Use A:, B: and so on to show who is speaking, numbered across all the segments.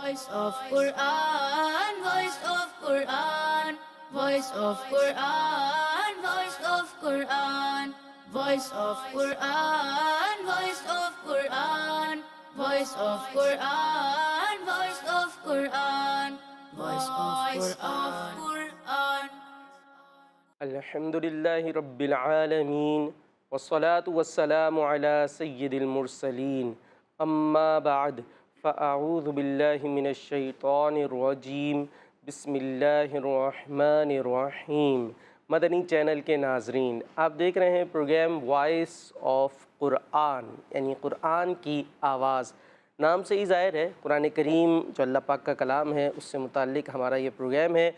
A: Voice of Quran, voice of Quran, voice of Quran, voice of Quran, voice of Quran, voice of Quran, voice of Quran, voice of Quran, voice of Quran.
B: الحمد لله رب العالمين والصلاة والسلام على سيد المرسلين أما بعد فأعوذ بالله من الشيطان الرجيم بسم اللہ الرحمن الرحیم۔ مدنی چینل کے ناظرین، آپ دیکھ رہے ہیں پروگرام وائس آف قرآن، یعنی قرآن کی آواز۔ نام سے ہی ظاہر ہے قرآن کریم جو اللہ پاک کا کلام ہے اس سے متعلق ہمارا یہ پروگرام ہے۔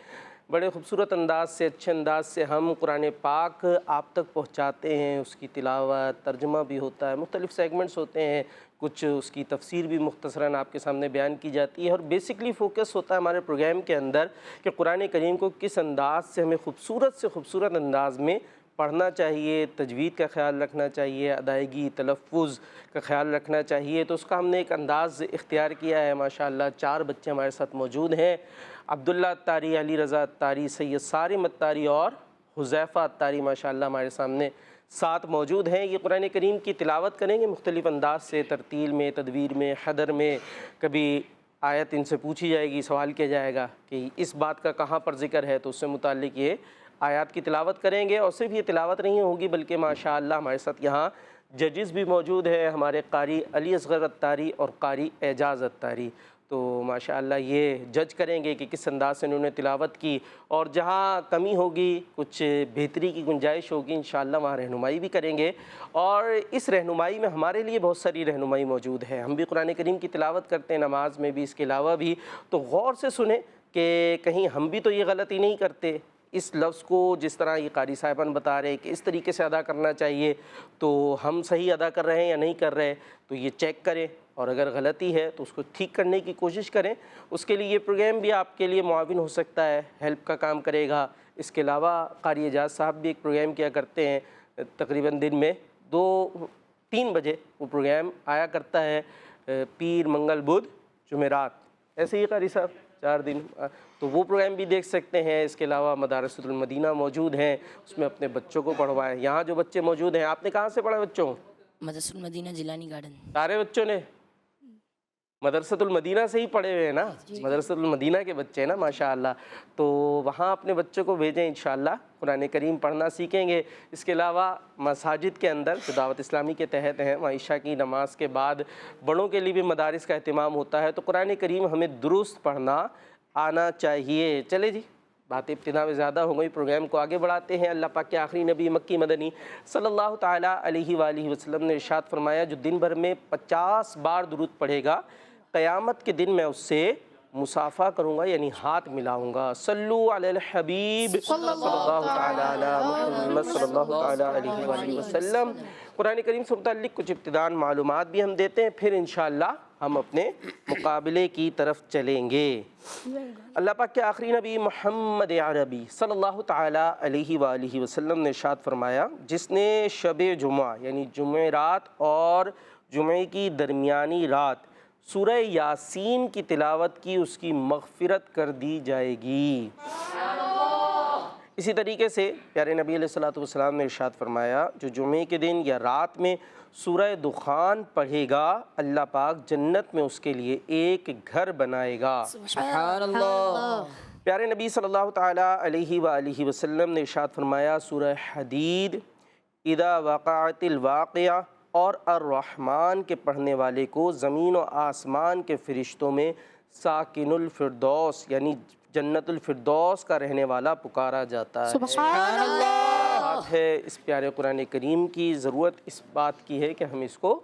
B: بڑے خوبصورت انداز سے، اچھے انداز سے ہم قرآن پاک آپ تک پہنچاتے ہیں، اس کی تلاوت، ترجمہ بھی ہوتا ہے، مختلف سیگمنٹس ہوتے ہیں، کچھ اس کی تفسیر بھی مختصراً آپ کے سامنے بیان کی جاتی ہے، اور بیسکلی فوکس ہوتا ہے ہمارے پروگرام کے اندر کہ قرآن کریم کو کس انداز سے ہمیں خوبصورت سے خوبصورت انداز میں پڑھنا چاہیے، تجوید کا خیال رکھنا چاہیے، ادائیگی، تلفظ کا خیال رکھنا چاہیے۔ تو اس کا ہم نے ایک انداز اختیار کیا ہے۔ ماشاءاللہ 4 بچے ہمارے ساتھ موجود ہیں، عبداللہ اتاری، علی رضا اتاری، سید صارم اتاری اور حذیفہ اتاری ماشاءاللہ ہمارے سامنے ساتھ موجود ہیں۔ یہ قرآن کریم کی تلاوت کریں گے مختلف انداز سے، ترتیل میں، تدویر میں، حدر میں۔ کبھی آیت ان سے پوچھی جائے گی، سوال کیا جائے گا کہ اس بات کا کہاں پر ذکر ہے، تو اس سے متعلق یہ آیات کی تلاوت کریں گے۔ اور صرف یہ تلاوت نہیں ہوگی بلکہ ماشاءاللہ ہمارے ساتھ یہاں ججز بھی موجود ہیں، ہمارے قاری علی اصغر اتاری اور قاری اعجاز اتاری۔ تو ماشاءاللہ یہ جج کریں گے کہ کس انداز سے انہوں نے تلاوت کی، اور جہاں کمی ہوگی، کچھ بہتری کی گنجائش ہوگی، انشاءاللہ وہاں رہنمائی بھی کریں گے۔ اور اس رہنمائی میں ہمارے لیے بہت ساری رہنمائی موجود ہے۔ ہم بھی قرآن کریم کی تلاوت کرتے ہیں نماز میں بھی، اس کے علاوہ بھی، تو غور سے سنیں کہ کہیں ہم بھی تو یہ غلطی نہیں کرتے۔ اس لفظ کو جس طرح یہ قاری صاحبان بتا رہے ہیں کہ اس طریقے سے ادا کرنا چاہیے، تو ہم صحیح ادا کر رہے ہیں یا نہیں کر رہے، تو یہ چیک کریں، اور اگر غلطی ہے تو اس کو ٹھیک کرنے کی کوشش کریں۔ اس کے لیے یہ پروگرام بھی آپ کے لیے معاون ہو سکتا ہے، ہیلپ کا کام کرے گا۔ اس کے علاوہ قاری اعجاز صاحب بھی ایک پروگرام کیا کرتے ہیں، تقریباً دن میں 2-3 بجے وہ پروگرام آیا کرتا ہے، پیر، منگل، بدھ، جمعرات، ایسے ہی قاری صاحب 4 دن، تو وہ پروگرام بھی دیکھ سکتے ہیں۔ اس کے علاوہ مدارس المدینہ موجود ہیں، اس میں اپنے بچوں کو پڑھوائیں۔ یہاں جو بچے موجود ہیں، آپ نے کہاں سے پڑھا بچوں؟
C: مدرسہ المدینہ جیلانی گارڈن۔
B: سارے بچوں نے مدرسۃ المدینہ سے ہی پڑھے ہوئے ہیں نا، مدرسۃ المدینہ کے بچے ہیں نا ماشاءاللہ، تو وہاں اپنے بچوں کو بھیجیں، انشاءاللہ قرآن کریم پڑھنا سیکھیں گے۔ اس کے علاوہ مساجد کے اندر جو دعوت اسلامی کے تحت ہیں، وہاں عشاء کی نماز کے بعد بڑوں کے لیے بھی مدارس کا اہتمام ہوتا ہے، تو قرآن کریم ہمیں درست پڑھنا آنا چاہیے۔ چلے جی، باتیں ابتدا میں زیادہ ہو گئی، پروگرام کو آگے بڑھاتے ہیں۔ اللہ پاک کے آخری نبی مکی مدنی صلی اللہ تعالیٰ علیہ وآلہ وسلم نے ارشاد فرمایا، جو دن بھر میں 50 بار درود پڑھے گا، قیامت کے دن میں اس سے مصافحہ کروں گا، یعنی ہاتھ ملاؤں گا۔ صلو علی الحبیب صلی اللہ تعالیٰ علی محمد صلی اللہ تعالیٰ علیہ وآلہ وسلم۔ قرآن کریم سے متعلق کچھ ابتداءً معلومات بھی ہم دیتے ہیں، پھر انشاءاللہ ہم اپنے مقابلے کی طرف چلیں گے۔ اللہ پاک کے آخری نبی محمد عربی صلی اللہ تعالیٰ علیہ وآلہ وسلم نے ارشاد فرمایا، جس نے شب جمعہ یعنی جمعرات اور جمعے کی درمیانی رات سورہ یاسین کی تلاوت کی، اس کی مغفرت کر دی جائے گی۔ اسی طریقے سے پیارے نبی علیہ الصلوۃ والسلام نے ارشاد فرمایا، جو جمعے کے دن یا رات میں سورہ دخان پڑھے گا، اللہ پاک جنت میں اس کے لیے ایک گھر بنائے گا۔
C: سبحان اللہ۔
B: پیارے نبی صلی اللہ تعالیٰ علیہ وآلہ وسلم نے ارشاد فرمایا، سورہ حدید، اذا وقعت الواقعہ اور الرحمن کے پڑھنے والے کو زمین و آسمان کے فرشتوں میں ساکن الفردوس یعنی جنت الفردوس کا رہنے والا پکارا جاتا ہے۔
C: سبحان اللہ۔
B: بات ہے اس پیارے قرآن کریم کی، ضرورت اس بات کی ہے کہ ہم اس کو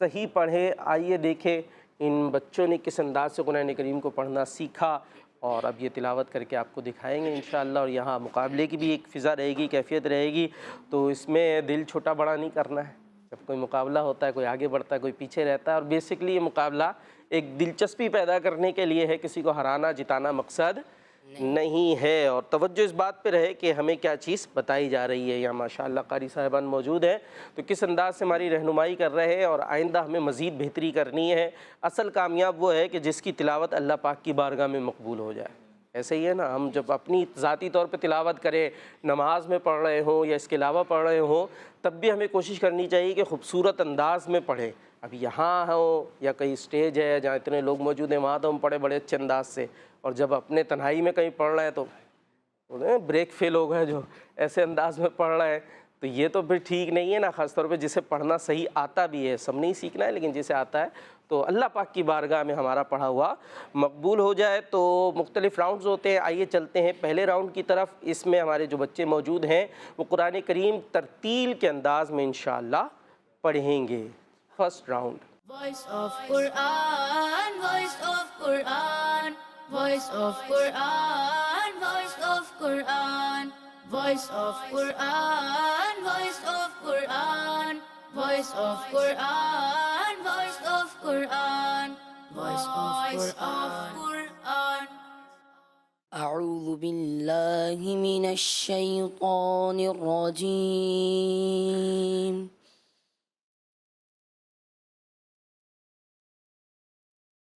B: صحیح پڑھیں۔ آئیے دیکھیں ان بچوں نے کس انداز سے قرآن کریم کو پڑھنا سیکھا، اور اب یہ تلاوت کر کے آپ کو دکھائیں گے انشاءاللہ۔ اور یہاں مقابلے کی بھی ایک فضا رہے گی، کیفیت رہے گی، تو اس میں دل چھوٹا بڑا نہیں کرنا ہے۔ جب کوئی مقابلہ ہوتا ہے، کوئی آگے بڑھتا ہے، کوئی پیچھے رہتا ہے، اور بیسکلی یہ مقابلہ ایک دلچسپی پیدا کرنے کے لیے ہے، کسی کو ہرانا جتانا مقصد نہیں ہے۔ اور توجہ اس بات پہ رہے کہ ہمیں کیا چیز بتائی جا رہی ہے۔ یہاں ماشاءاللہ قاری صاحبان موجود ہیں تو کس انداز سے ہماری رہنمائی کر رہے ہیں، اور آئندہ ہمیں مزید بہتری کرنی ہے۔ اصل کامیاب وہ ہے کہ جس کی تلاوت اللہ پاک کی بارگاہ میں مقبول ہو جائے۔ ایسے ہی ہے نا، ہم جب اپنی ذاتی طور پہ تلاوت کریں، نماز میں پڑھ رہے ہوں یا اس کے علاوہ پڑھ رہے ہوں، تب بھی ہمیں کوشش کرنی چاہیے کہ خوبصورت انداز میں پڑھیں۔ اب یہاں ہو یا کہیں اسٹیج ہے جہاں اتنے لوگ موجود ہیں، وہاں تو ہم پڑھے بڑے اچھے انداز سے، اور جب اپنے تنہائی میں کہیں پڑھ رہے ہیں تو بریک فیل ہو گئے جو ایسے انداز میں پڑھ رہے ہیں، تو یہ تو پھر ٹھیک نہیں ہے نا۔ خاص طور پہ جسے پڑھنا صحیح آتا بھی ہے، سب نہیں سیکھنا ہے لیکن جسے آتا ہے، تو اللہ پاک کی بارگاہ میں ہمارا پڑھا ہوا مقبول ہو جائے۔ تو مختلف راؤنڈز ہوتے ہیں، آئیے چلتے ہیں پہلے راؤنڈ کی طرف۔ اس میں ہمارے جو بچے موجود ہیں وہ قرآن کریم ترتیل کے انداز میں انشاءاللہ پڑھیں گے۔ First round.
A: Voice of Quran, voice of Quran, voice of Quran, voice of Quran, voice of Quran, voice of Quran, voice of Quran, voice of Quran, voice of Quran.
C: أعوذ بالله من الشيطان الرجيم.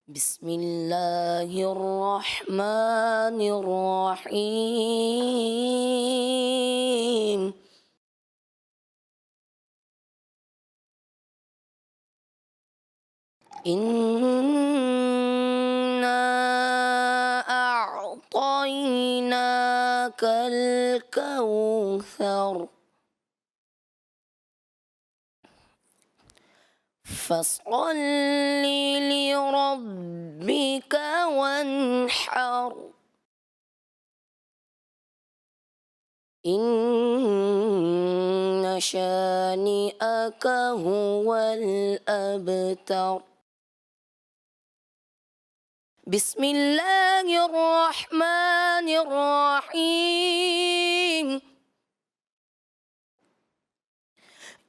C: بسم الله الرحمن الرحيم. إنا أعطيناك الكوثر فصل لربك وانحر إن شانئك هو الأبتر. بسم الله الرحمن الرحيم.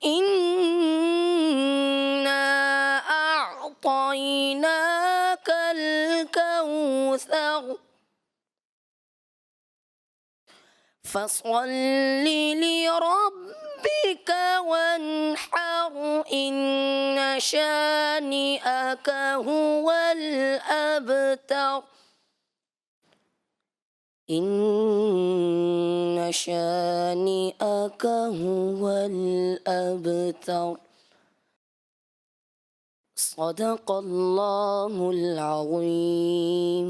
C: إنا أعطيناك الكوثر فصل لربك وانحر إن شانئك هو الأبتر. إن شانئك هو الأبتر. صدق الله العظيم.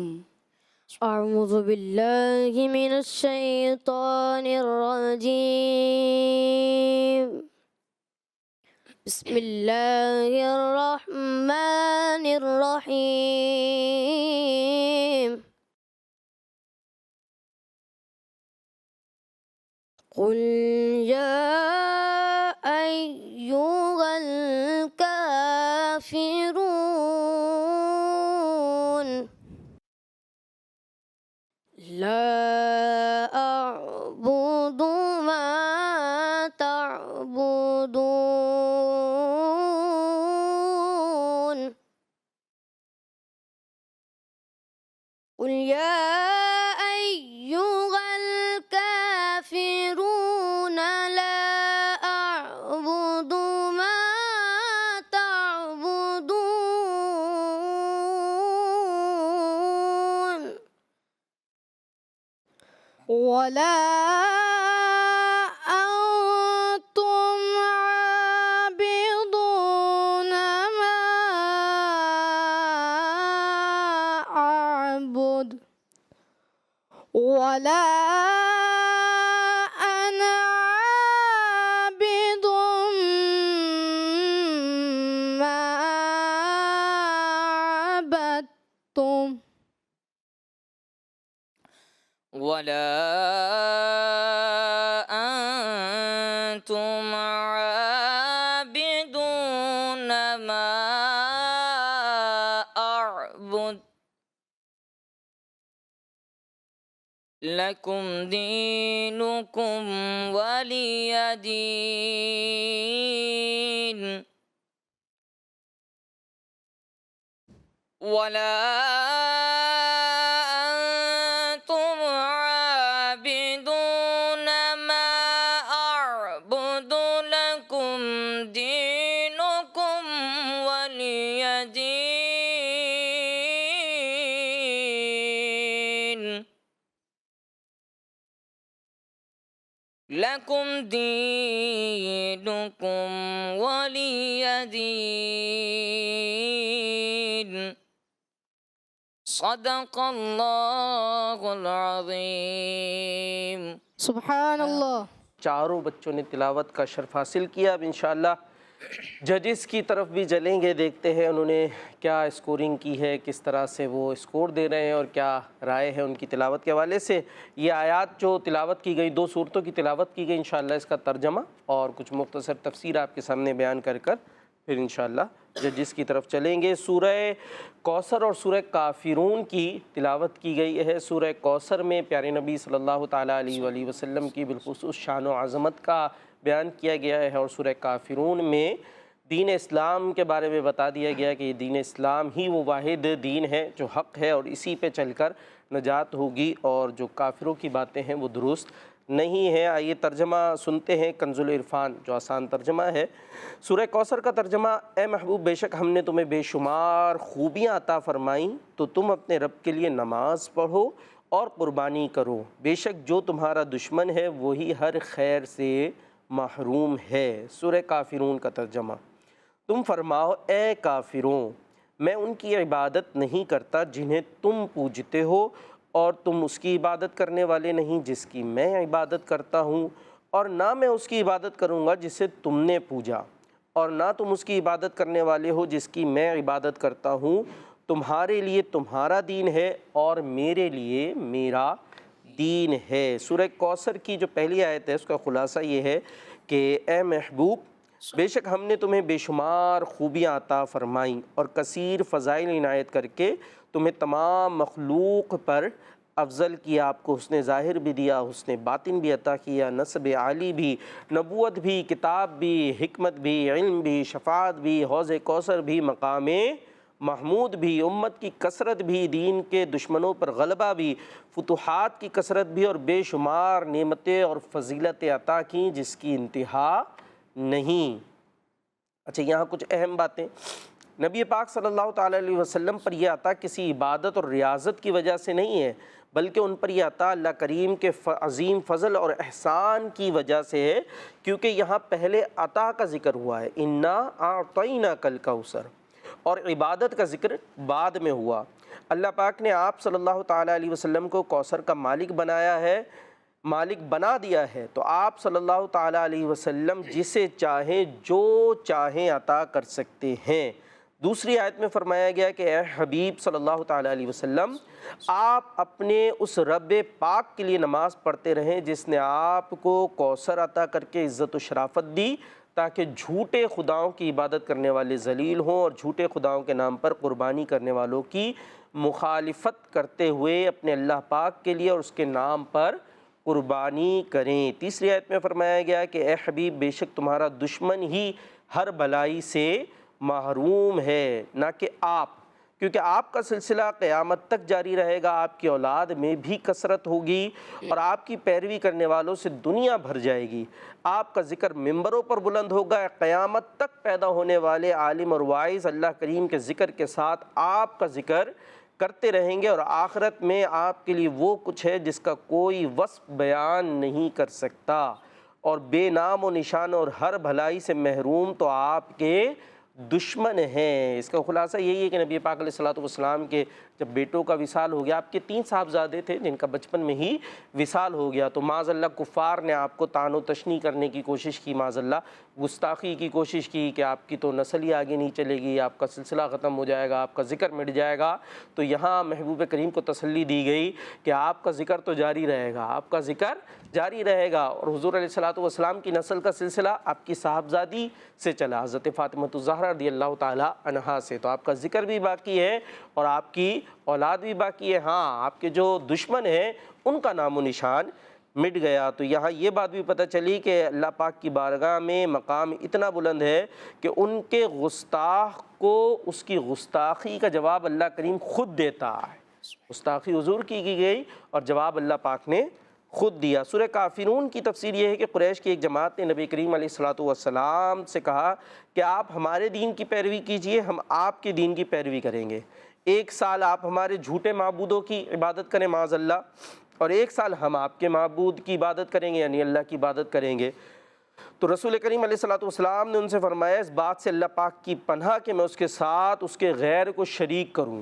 D: أعوذ بالله من الشيطان الرجيم. بسم الله الرحمن الرحيم. قل يا أيها الكافرون لا أعبد ما تعبدون. قل يا أيها الكافرون لا أعبد ما تعبدون ولا أنتم عابدون ما أعبد ولا أنا عابد ما عبدتم
C: ولا أنتم عابدون ما أعبد لكم دينكم ولي دين. ولا أنتم لکم دینکم ولی دین صدق اللہ العظیم۔
D: سبحان اللہ۔
B: چاروں بچوں نے تلاوت کا شرف حاصل کیا۔ اب انشاءاللہ ججز کی طرف بھی چلیں گے، دیکھتے ہیں انہوں نے کیا اسکورنگ کی ہے، کس طرح سے وہ اسکور دے رہے ہیں اور کیا رائے ہے ان کی تلاوت کے حوالے سے۔ یہ آیات جو تلاوت کی گئی، 2 سورتوں کی تلاوت کی گئی، انشاءاللہ اس کا ترجمہ اور کچھ مختصر تفسیر آپ کے سامنے بیان کر پھر انشاءاللہ ججز کی طرف چلیں گے۔ سورہ کوثر اور سورہ کافرون کی تلاوت کی گئی ہے۔ سورہ کوثر میں پیارے نبی صلی اللہ تعالیٰ علیہ وآلہ وسلم کی بالخصوص شان و عظمت کا بیان کیا گیا ہے، اور سورہ کافرون میں دین اسلام کے بارے میں بتا دیا گیا کہ یہ دین اسلام ہی وہ واحد دین ہے جو حق ہے، اور اسی پہ چل کر نجات ہوگی، اور جو کافروں کی باتیں ہیں وہ درست نہیں ہے۔ آئیے ترجمہ سنتے ہیں کنز العرفان جو آسان ترجمہ ہے۔ سورہ کوثر کا ترجمہ: اے محبوب، بے شک ہم نے تمہیں بے شمار خوبیاں عطا فرمائیں، تو تم اپنے رب کے لیے نماز پڑھو اور قربانی کرو، بے شک جو تمہارا دشمن ہے وہی ہر خیر سے محروم ہے۔ سورہ کافرون کا ترجمہ: تم فرماؤ اے کافروں، میں ان کی عبادت نہیں کرتا جنہیں تم پوجتے ہو، اور تم اس کی عبادت کرنے والے نہیں جس کی میں عبادت کرتا ہوں، اور نہ میں اس کی عبادت کروں گا جسے تم نے پوجا، اور نہ تم اس کی عبادت کرنے والے ہو جس کی میں عبادت کرتا ہوں۔ تمہارے لیے تمہارا دین ہے اور میرے لیے میرا دین ہے۔ سورہ کوثر کی جو پہلی آیت ہے اس کا خلاصہ یہ ہے کہ اے محبوب، بے شک ہم نے تمہیں بے شمار خوبیاں عطا فرمائیں اور کثیر فضائل عنایت کر کے تمہیں تمام مخلوق پر افضل کیا، آپ کو حسن ظاہر بھی دیا، حسن باطن بھی عطا کیا، نسب عالی بھی، نبوت بھی، کتاب بھی، حکمت بھی، علم بھی، شفاعت بھی، حوض کوثر بھی، مقام محمود بھی، امت کی کثرت بھی، دین کے دشمنوں پر غلبہ بھی، فتوحات کی کثرت بھی، اور بے شمار نعمتیں اور فضیلتیں عطا کیں جس کی انتہا نہیں۔ اچھا، یہاں کچھ اہم باتیں۔ نبی پاک صلی اللہ تعالیٰ علیہ وسلم پر یہ عطا کسی عبادت اور ریاضت کی وجہ سے نہیں ہے، بلکہ ان پر یہ عطا اللہ کریم کے عظیم فضل اور احسان کی وجہ سے ہے، کیونکہ یہاں پہلے عطا کا ذکر ہوا ہے، انا اعطیناک الکوثر، اور عبادت کا ذکر بعد میں ہوا۔ اللہ پاک نے آپ صلی اللہ تعالیٰ علیہ وسلم کو کوثر کا مالک بنایا ہے، مالک بنا دیا ہے، تو آپ صلی اللہ تعالیٰ علیہ وسلم جسے چاہیں جو چاہیں عطا کر سکتے ہیں۔ دوسری آیت میں فرمایا گیا کہ اے حبیب صلی اللہ تعالیٰ علیہ وسلم، آپ اپنے اس رب پاک کے لیے نماز پڑھتے رہیں جس نے آپ کو کوثر عطا کر کے عزت و شرافت دی، تاکہ جھوٹے خداؤں کی عبادت کرنے والے ذلیل ہوں اور جھوٹے خداؤں کے نام پر قربانی کرنے والوں کی مخالفت کرتے ہوئے اپنے اللہ پاک کے لیے اور اس کے نام پر قربانی کریں۔ تیسری آیت میں فرمایا گیا کہ اے حبیب، بے شک تمہارا دشمن ہی ہر بھلائی سے محروم ہے، نہ کہ آپ، کیونکہ آپ کا سلسلہ قیامت تک جاری رہے گا، آپ کی اولاد میں بھی کثرت ہوگی اور آپ کی پیروی کرنے والوں سے دنیا بھر جائے گی۔ آپ کا ذکر ممبروں پر بلند ہوگا، قیامت تک پیدا ہونے والے عالم اور واعظ اللہ کریم کے ذکر کے ساتھ آپ کا ذکر کرتے رہیں گے، اور آخرت میں آپ کے لیے وہ کچھ ہے جس کا کوئی وصف بیان نہیں کر سکتا، اور بے نام و نشان اور ہر بھلائی سے محروم تو آپ کے دشمن ہیں۔ اس کا خلاصہ یہی ہے کہ نبی پاک علیہ الصلوۃ والسلام کے جب بیٹوں کا وصال ہو گیا، آپ کے 3 صاحبزادے تھے جن کا بچپن میں ہی وصال ہو گیا، تو معاذ اللہ کفار نے آپ کو طعن و تشنیع کرنے کی کوشش کی، معاذ اللہ گستاخی کی کوشش کی کہ آپ کی تو نسل ہی آگے نہیں چلے گی، آپ کا سلسلہ ختم ہو جائے گا، آپ کا ذکر مٹ جائے گا۔ تو یہاں محبوب کریم کو تسلی دی گئی کہ آپ کا ذکر تو جاری رہے گا، آپ کا ذکر جاری رہے گا، اور حضور علیہ الصلوۃ والسلام کی نسل کا سلسلہ آپ کی صاحبزادی سے چلا، حضرت فاطمہ الزہرا رضی اللہ تعالیٰ عنہا سے، تو آپ کا ذکر بھی باقی ہے اور آپ کی اولاد بھی باقی ہے۔ ہاں، آپ کے جو دشمن ہیں ان کا نام و نشان مٹ گیا۔ تو یہاں یہ بات بھی پتہ چلی کہ اللہ پاک کی بارگاہ میں مقام اتنا بلند ہے کہ ان کے گستاخ کو اس کی گستاخی کا جواب اللہ کریم خود دیتا ہے، گستاخی حضور کی گئی اور جواب اللہ پاک نے خود دیا۔ سورہ کافرون کی تفسیر یہ ہے کہ قریش کی ایک جماعت نے نبی کریم علیہ الصلوۃ والسلام سے کہا کہ آپ ہمارے دین کی پیروی کیجئے، ہم آپ کے دین کی پیروی کریں گے، 1 سال آپ ہمارے جھوٹے معبودوں کی عبادت کریں معاذ اللہ، اور 1 سال ہم آپ کے معبود کی عبادت کریں گے، یعنی اللہ کی عبادت کریں گے۔ تو رسول کریم علیہ الصلوۃ والسلام نے ان سے فرمایا اس بات سے اللہ پاک کی پناہ کہ میں اس کے ساتھ اس کے غیر کو شریک کروں۔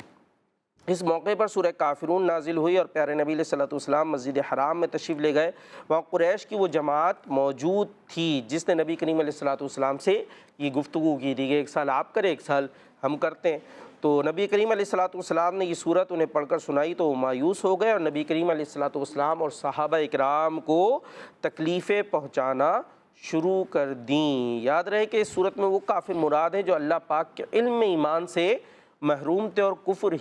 B: اس موقع پر سورہ کافرون نازل ہوئی اور پیارے نبی علیہ الصلوۃ والسلام مسجد حرام میں تشریف لے گئے۔ وہاں قریش کی وہ جماعت موجود تھی جس نے نبی کریم علیہ الصلوۃ والسلام سے یہ گفتگو کی تھی کہ 1 سال آپ کریں 1 سال ہم کرتے ہیں۔ تو نبی کریم علیہ الصلوۃ والسلام نے یہ صورت انہیں پڑھ کر سنائی تو وہ مایوس ہو گئے اور نبی کریم علیہ الصلوۃ والسلام اور صحابہ اکرام کو تکلیفیں پہنچانا شروع کر دیں۔ یاد رہے کہ اس صورت میں وہ کافر مراد ہیں جو اللہ پاک کے علم ایمان سے محروم تھے اور کفر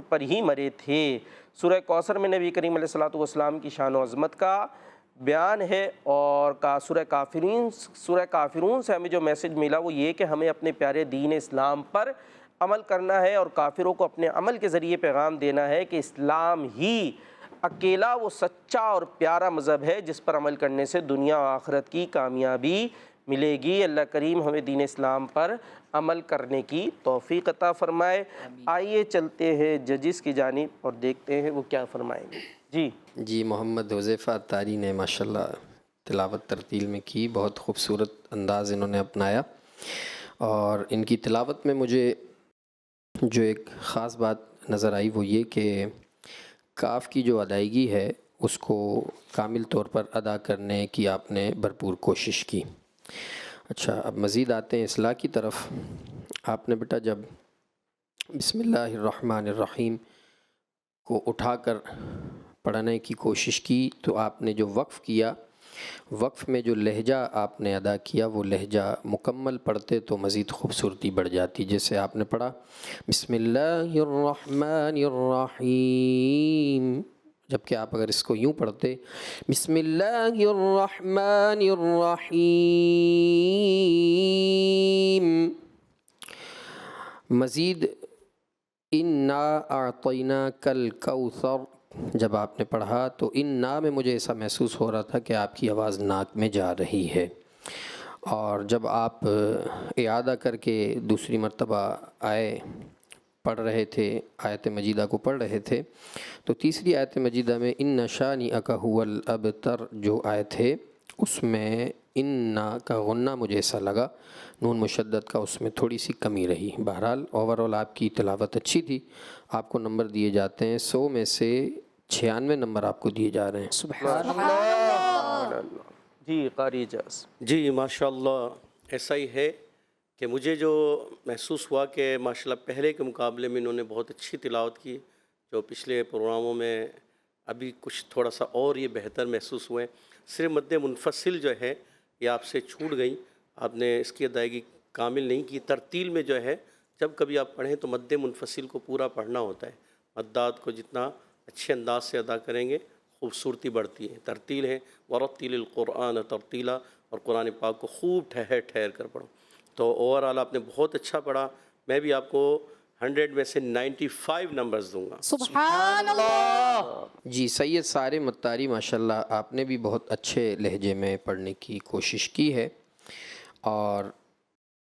B: پر ہی مرے تھے۔ سورہ کوثر میں نبی کریم علیہ الصلوۃ والسلام کی شان و عظمت کا بیان ہے، اور سورہ کافرون سے ہمیں جو میسج ملا وہ یہ کہ ہمیں اپنے پیارے دین اسلام پر عمل کرنا ہے اور کافروں کو اپنے عمل کے ذریعے پیغام دینا ہے کہ اسلام ہی اکیلا وہ سچا اور پیارا مذہب ہے جس پر عمل کرنے سے دنیا و آخرت کی کامیابی ملے گی۔ اللہ کریم ہمیں دین اسلام پر عمل کرنے کی توفیق عطا فرمائے۔ آئیے چلتے ہیں ججز کی جانب اور دیکھتے ہیں وہ کیا فرمائیں گے۔
E: جی محمد حذیفہ اتاری نے ماشاءاللہ تلاوت ترتیل میں کی، بہت خوبصورت انداز انہوں نے اپنایا، اور ان کی تلاوت میں مجھے جو ایک خاص بات نظر آئی وہ یہ کہ کاف کی جو ادائیگی ہے اس کو کامل طور پر ادا کرنے کی آپ نے بھرپور کوشش کی۔ اچھا، اب مزید آتے ہیں اصلاح کی طرف۔ آپ نے بیٹا جب بسم اللہ الرحمن الرحیم کو اٹھا کر پڑھنے کی کوشش کی تو آپ نے جو وقف کیا، وقف میں جو لہجہ آپ نے ادا کیا وہ لہجہ مکمل پڑھتے تو مزید خوبصورتی بڑھ جاتی۔ جیسے آپ نے پڑھا بسم اللہ الرحمن الرحیم، جبکہ آپ اگر اس کو یوں پڑھتے بسم اللہ الرحمن الرحیم، مزید انا اعطیناک الکوثر جب آپ نے پڑھا تو ان نا میں مجھے ایسا محسوس ہو رہا تھا کہ آپ کی آواز ناک میں جا رہی ہے، اور جب آپ اعادہ کر کے دوسری مرتبہ پڑھ رہے تھے، آیت مجیدہ کو پڑھ رہے تھے، تو تیسری آیت مجیدہ میں ان شانئک هو الابتر جو آیت ہے اس میں ان کا غنہ مجھے ایسا لگا، نون مشدد کا اس میں تھوڑی سی کمی رہی۔ بہرحال اوورآل آپ کی تلاوت اچھی تھی، آپ کو نمبر دیے جاتے ہیں 100 میں سے 96 نمبر آپ کو دیے جا رہے ہیں۔
B: سبحان اللہ۔ جی قاری اجاز۔
F: جی ماشاءاللہ ایسا ہی ہے کہ مجھے جو محسوس ہوا کہ ماشاءاللہ پہلے کے مقابلے میں انہوں نے بہت اچھی تلاوت کی، جو پچھلے پروگراموں میں ابھی کچھ تھوڑا سا اور یہ بہتر محسوس ہوئے۔ صرف مد منفصل جو ہے یہ آپ سے چھوٹ گئی، آپ نے اس کی ادائیگی کامل نہیں کی۔ ترتیل میں جو ہے جب کبھی آپ پڑھیں تو مد منفصل کو پورا پڑھنا ہوتا ہے، مدات کو جتنا اچھے انداز سے ادا کریں گے خوبصورتی بڑھتی ہے۔ ترتیل ہے ورتل القرآن ترتیلا، اور قرآن پاک کو خوب ٹھہر ٹھہر کر پڑھو۔ تو اوورآل آپ نے بہت اچھا پڑھا، میں بھی آپ کو 100 میں سے 95 نمبرز دوں گا۔
D: سبحان اللہ۔
E: جی سید صارم اتاری ماشاءاللہ آپ نے بھی بہت اچھے لہجے میں پڑھنے کی کوشش کی ہے، اور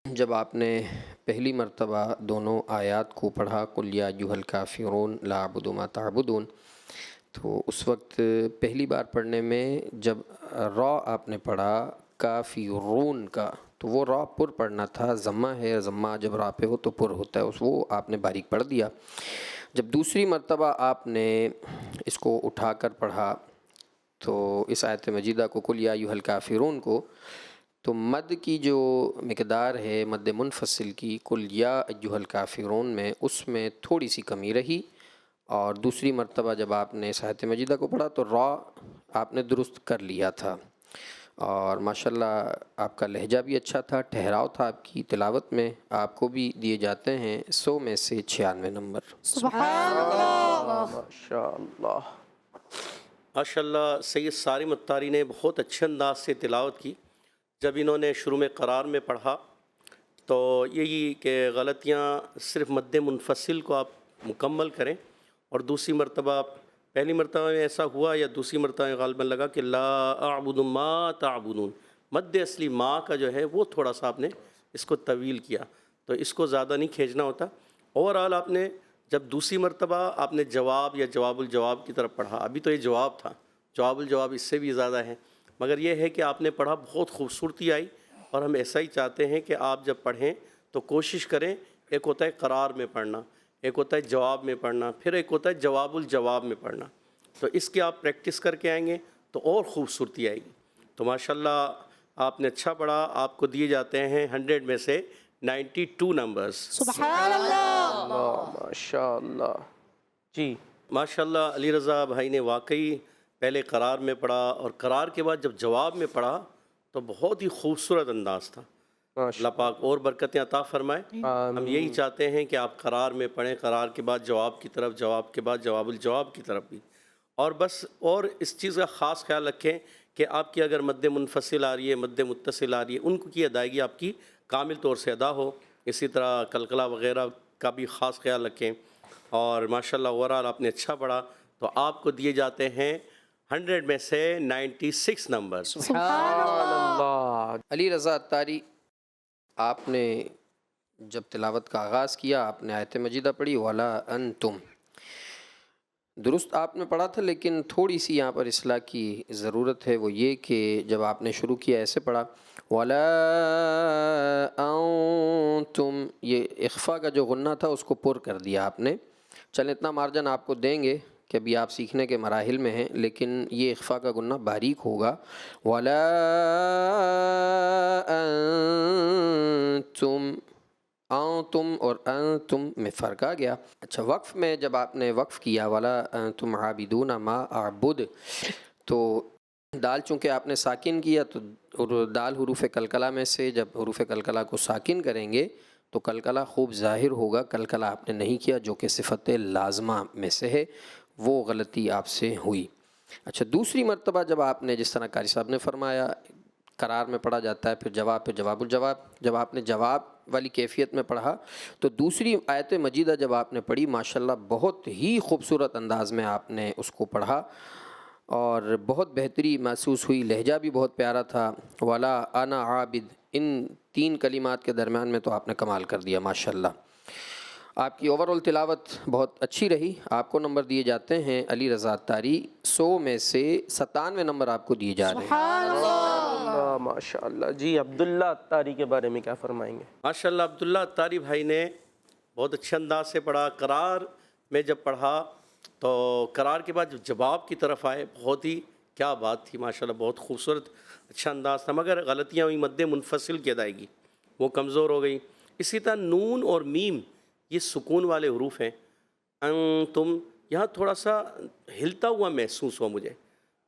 E: جب آپ نے پہلی مرتبہ دونوں آیات کو پڑھا قل یا ایھا الکافرون لا اعبد ما تعبدون، تو اس وقت پہلی بار پڑھنے میں جب را آپ نے پڑھا کافرون کا تو وہ را پر پڑھنا تھا، ضمہ ہے، ضمہ جب را پہ ہو تو پر ہوتا ہے، وہ آپ نے باریک پڑھ دیا۔ جب دوسری مرتبہ آپ نے اس کو اٹھا کر پڑھا تو اس آیت مجیدہ کو قل یا ایھا الکافرون کو، تو مد کی جو مقدار ہے مد منفصل کی قل یا ایھا الکافرون میں، اس میں تھوڑی سی کمی رہی، اور دوسری مرتبہ جب آپ نے اس آیت مجیدہ کو پڑھا تو را آپ نے درست کر لیا تھا، اور ماشاءاللہ آپ کا لہجہ بھی اچھا تھا، ٹھہراؤ تھا آپ کی تلاوت میں۔ آپ کو بھی دیے جاتے ہیں 100 میں سے 96 نمبر۔
D: سبحان اللہ۔
B: ماشاءاللہ۔
F: ماشاءاللہ سید صارم اتاری نے بہت اچھے انداز سے تلاوت کی۔ جب انہوں نے شروع میں قرار میں پڑھا تو یہی کہ غلطیاں صرف مد منفصل کو آپ مکمل کریں، اور دوسری مرتبہ پہلی مرتبہ میں ایسا ہوا یا دوسری مرتبہ میں غالباً لگا کہ لا اعبد ما تعبدون، مد اصلی ما کا جو ہے وہ تھوڑا سا آپ نے اس کو طویل کیا، تو اس کو زیادہ نہیں کھینچنا ہوتا۔ اوورآل آپ نے جب دوسری مرتبہ آپ نے جواب یا جواب الجواب کی طرف پڑھا، ابھی تو یہ جواب تھا، جواب الجواب اس سے بھی زیادہ ہے، مگر یہ ہے کہ آپ نے پڑھا، بہت خوبصورتی آئی، اور ہم ایسا ہی چاہتے ہیں کہ آپ جب پڑھیں تو کوشش کریں، ایک ہوتا ہے قرار میں پڑھنا، ایک ہوتا ہے جواب میں پڑھنا، پھر ایک ہوتا ہے جواب الجواب میں پڑھنا، تو اس کی آپ پریکٹس کر کے آئیں گے تو اور خوبصورتی آئے گی۔ تو ماشاءاللہ آپ نے اچھا پڑھا، آپ کو دیے جاتے ہیں 100 میں سے 92 نمبرز۔
D: سبحان اللہ۔
B: اللہ ماشاء اللہ۔ جی
F: ماشاءاللہ علی رضا بھائی نے واقعی پہلے قرار میں پڑھا، اور قرار کے بعد جب جواب میں پڑھا تو بہت ہی خوبصورت انداز تھا۔
B: ماشاء
F: اللہ پاک اور برکتیں عطا فرمائے۔ ہم یہی چاہتے ہیں کہ آپ قرار میں پڑھیں، قرار کے بعد جواب کی طرف، جواب کے بعد جواب الجواب کی طرف بھی، اور بس اور اس چیز کا خاص خیال رکھیں کہ آپ کی اگر مد منفصل آ رہی ہے، مد متصل آ رہی ہے، ان کی ادائیگی آپ کی کامل طور سے ادا ہو۔ اسی طرح قلقلہ وغیرہ کا بھی خاص خیال رکھیں۔ اور ماشاءاللہ اوورآل آپ نے اچھا پڑھا، تو آپ کو دیے جاتے ہیں 100 میں سے 96 نمبر۔
B: اللہ۔
E: علی رضا اتاری، آپ نے جب تلاوت کا آغاز کیا آپ نے آیت مجیدہ پڑھی وَلَا أَنْتُمْ، درست آپ نے پڑھا تھا، لیکن تھوڑی سی یہاں پر اصلاح کی ضرورت ہے، وہ یہ کہ جب آپ نے شروع کیا ایسے پڑھا وَلَا أَنْتُمْ، یہ اخفا کا جو غنہ تھا اس کو پر کر دیا آپ نے۔ چلیں اتنا مارجن آپ کو دیں گے کہ ابھی آپ سیکھنے کے مراحل میں ہیں، لیکن یہ اخفا کا غنہ باریک ہوگا۔ وَلَا أَنْتُمْ، تم اور تم میں فرق آ گیا۔ اچھا، وقف میں جب آپ نے وقف کیا وَلَا أَنْتُمْ عَابِدُونَ مَا أَعْبُدُ، تو دال چونکہ آپ نے ساکن کیا، تو دال حروف قلقلہ میں سے جب حروف قلقلہ کو ساکن کریں گے تو قلقلہ خوب ظاہر ہوگا۔ قلقلہ آپ نے نہیں کیا، جو کہ صفت لازمہ میں سے ہے، وہ غلطی آپ سے ہوئی۔ اچھا، دوسری مرتبہ جب آپ نے جس طرح قاری صاحب نے فرمایا قرار میں پڑھا جاتا ہے، پھر جواب الجواب، جب آپ نے جواب والی کیفیت میں پڑھا تو دوسری آیت مجیدہ جب آپ نے پڑھی ماشاءاللہ بہت ہی خوبصورت انداز میں آپ نے اس کو پڑھا، اور بہت بہتری محسوس ہوئی، لہجہ بھی بہت پیارا تھا۔ وَلَا أَنَا عَابِد، ان 3 کلمات کے درمیان میں تو آپ نے کمال کر دیا ماشاءاللہ۔ آپ کی اوورآل تلاوت بہت اچھی رہی۔ آپ کو نمبر دیے جاتے ہیں علی رضا اتاری 100 میں سے 97 نمبر آپ کو دیے جا رہے ہیں۔
B: اللہ ماشاء اللہ۔ جی عبداللہ اتاری کے بارے میں کیا فرمائیں گے؟
F: ماشاءاللہ عبداللہ اتاری بھائی نے بہت اچھے انداز سے پڑھا۔ قرار میں جب پڑھا تو قرار کے بعد جب جواب کی طرف آئے، بہت ہی کیا بات تھی ماشاءاللہ، بہت خوبصورت اچھا انداز تھا، مگر غلطیاں ہوئی، مد منفصل کی ادائیگی وہ کمزور ہو گئی۔ اسی طرح نون اور میم یہ سکون والے حروف ہیں۔ تم یہاں تھوڑا سا ہلتا ہوا محسوس ہوا مجھے،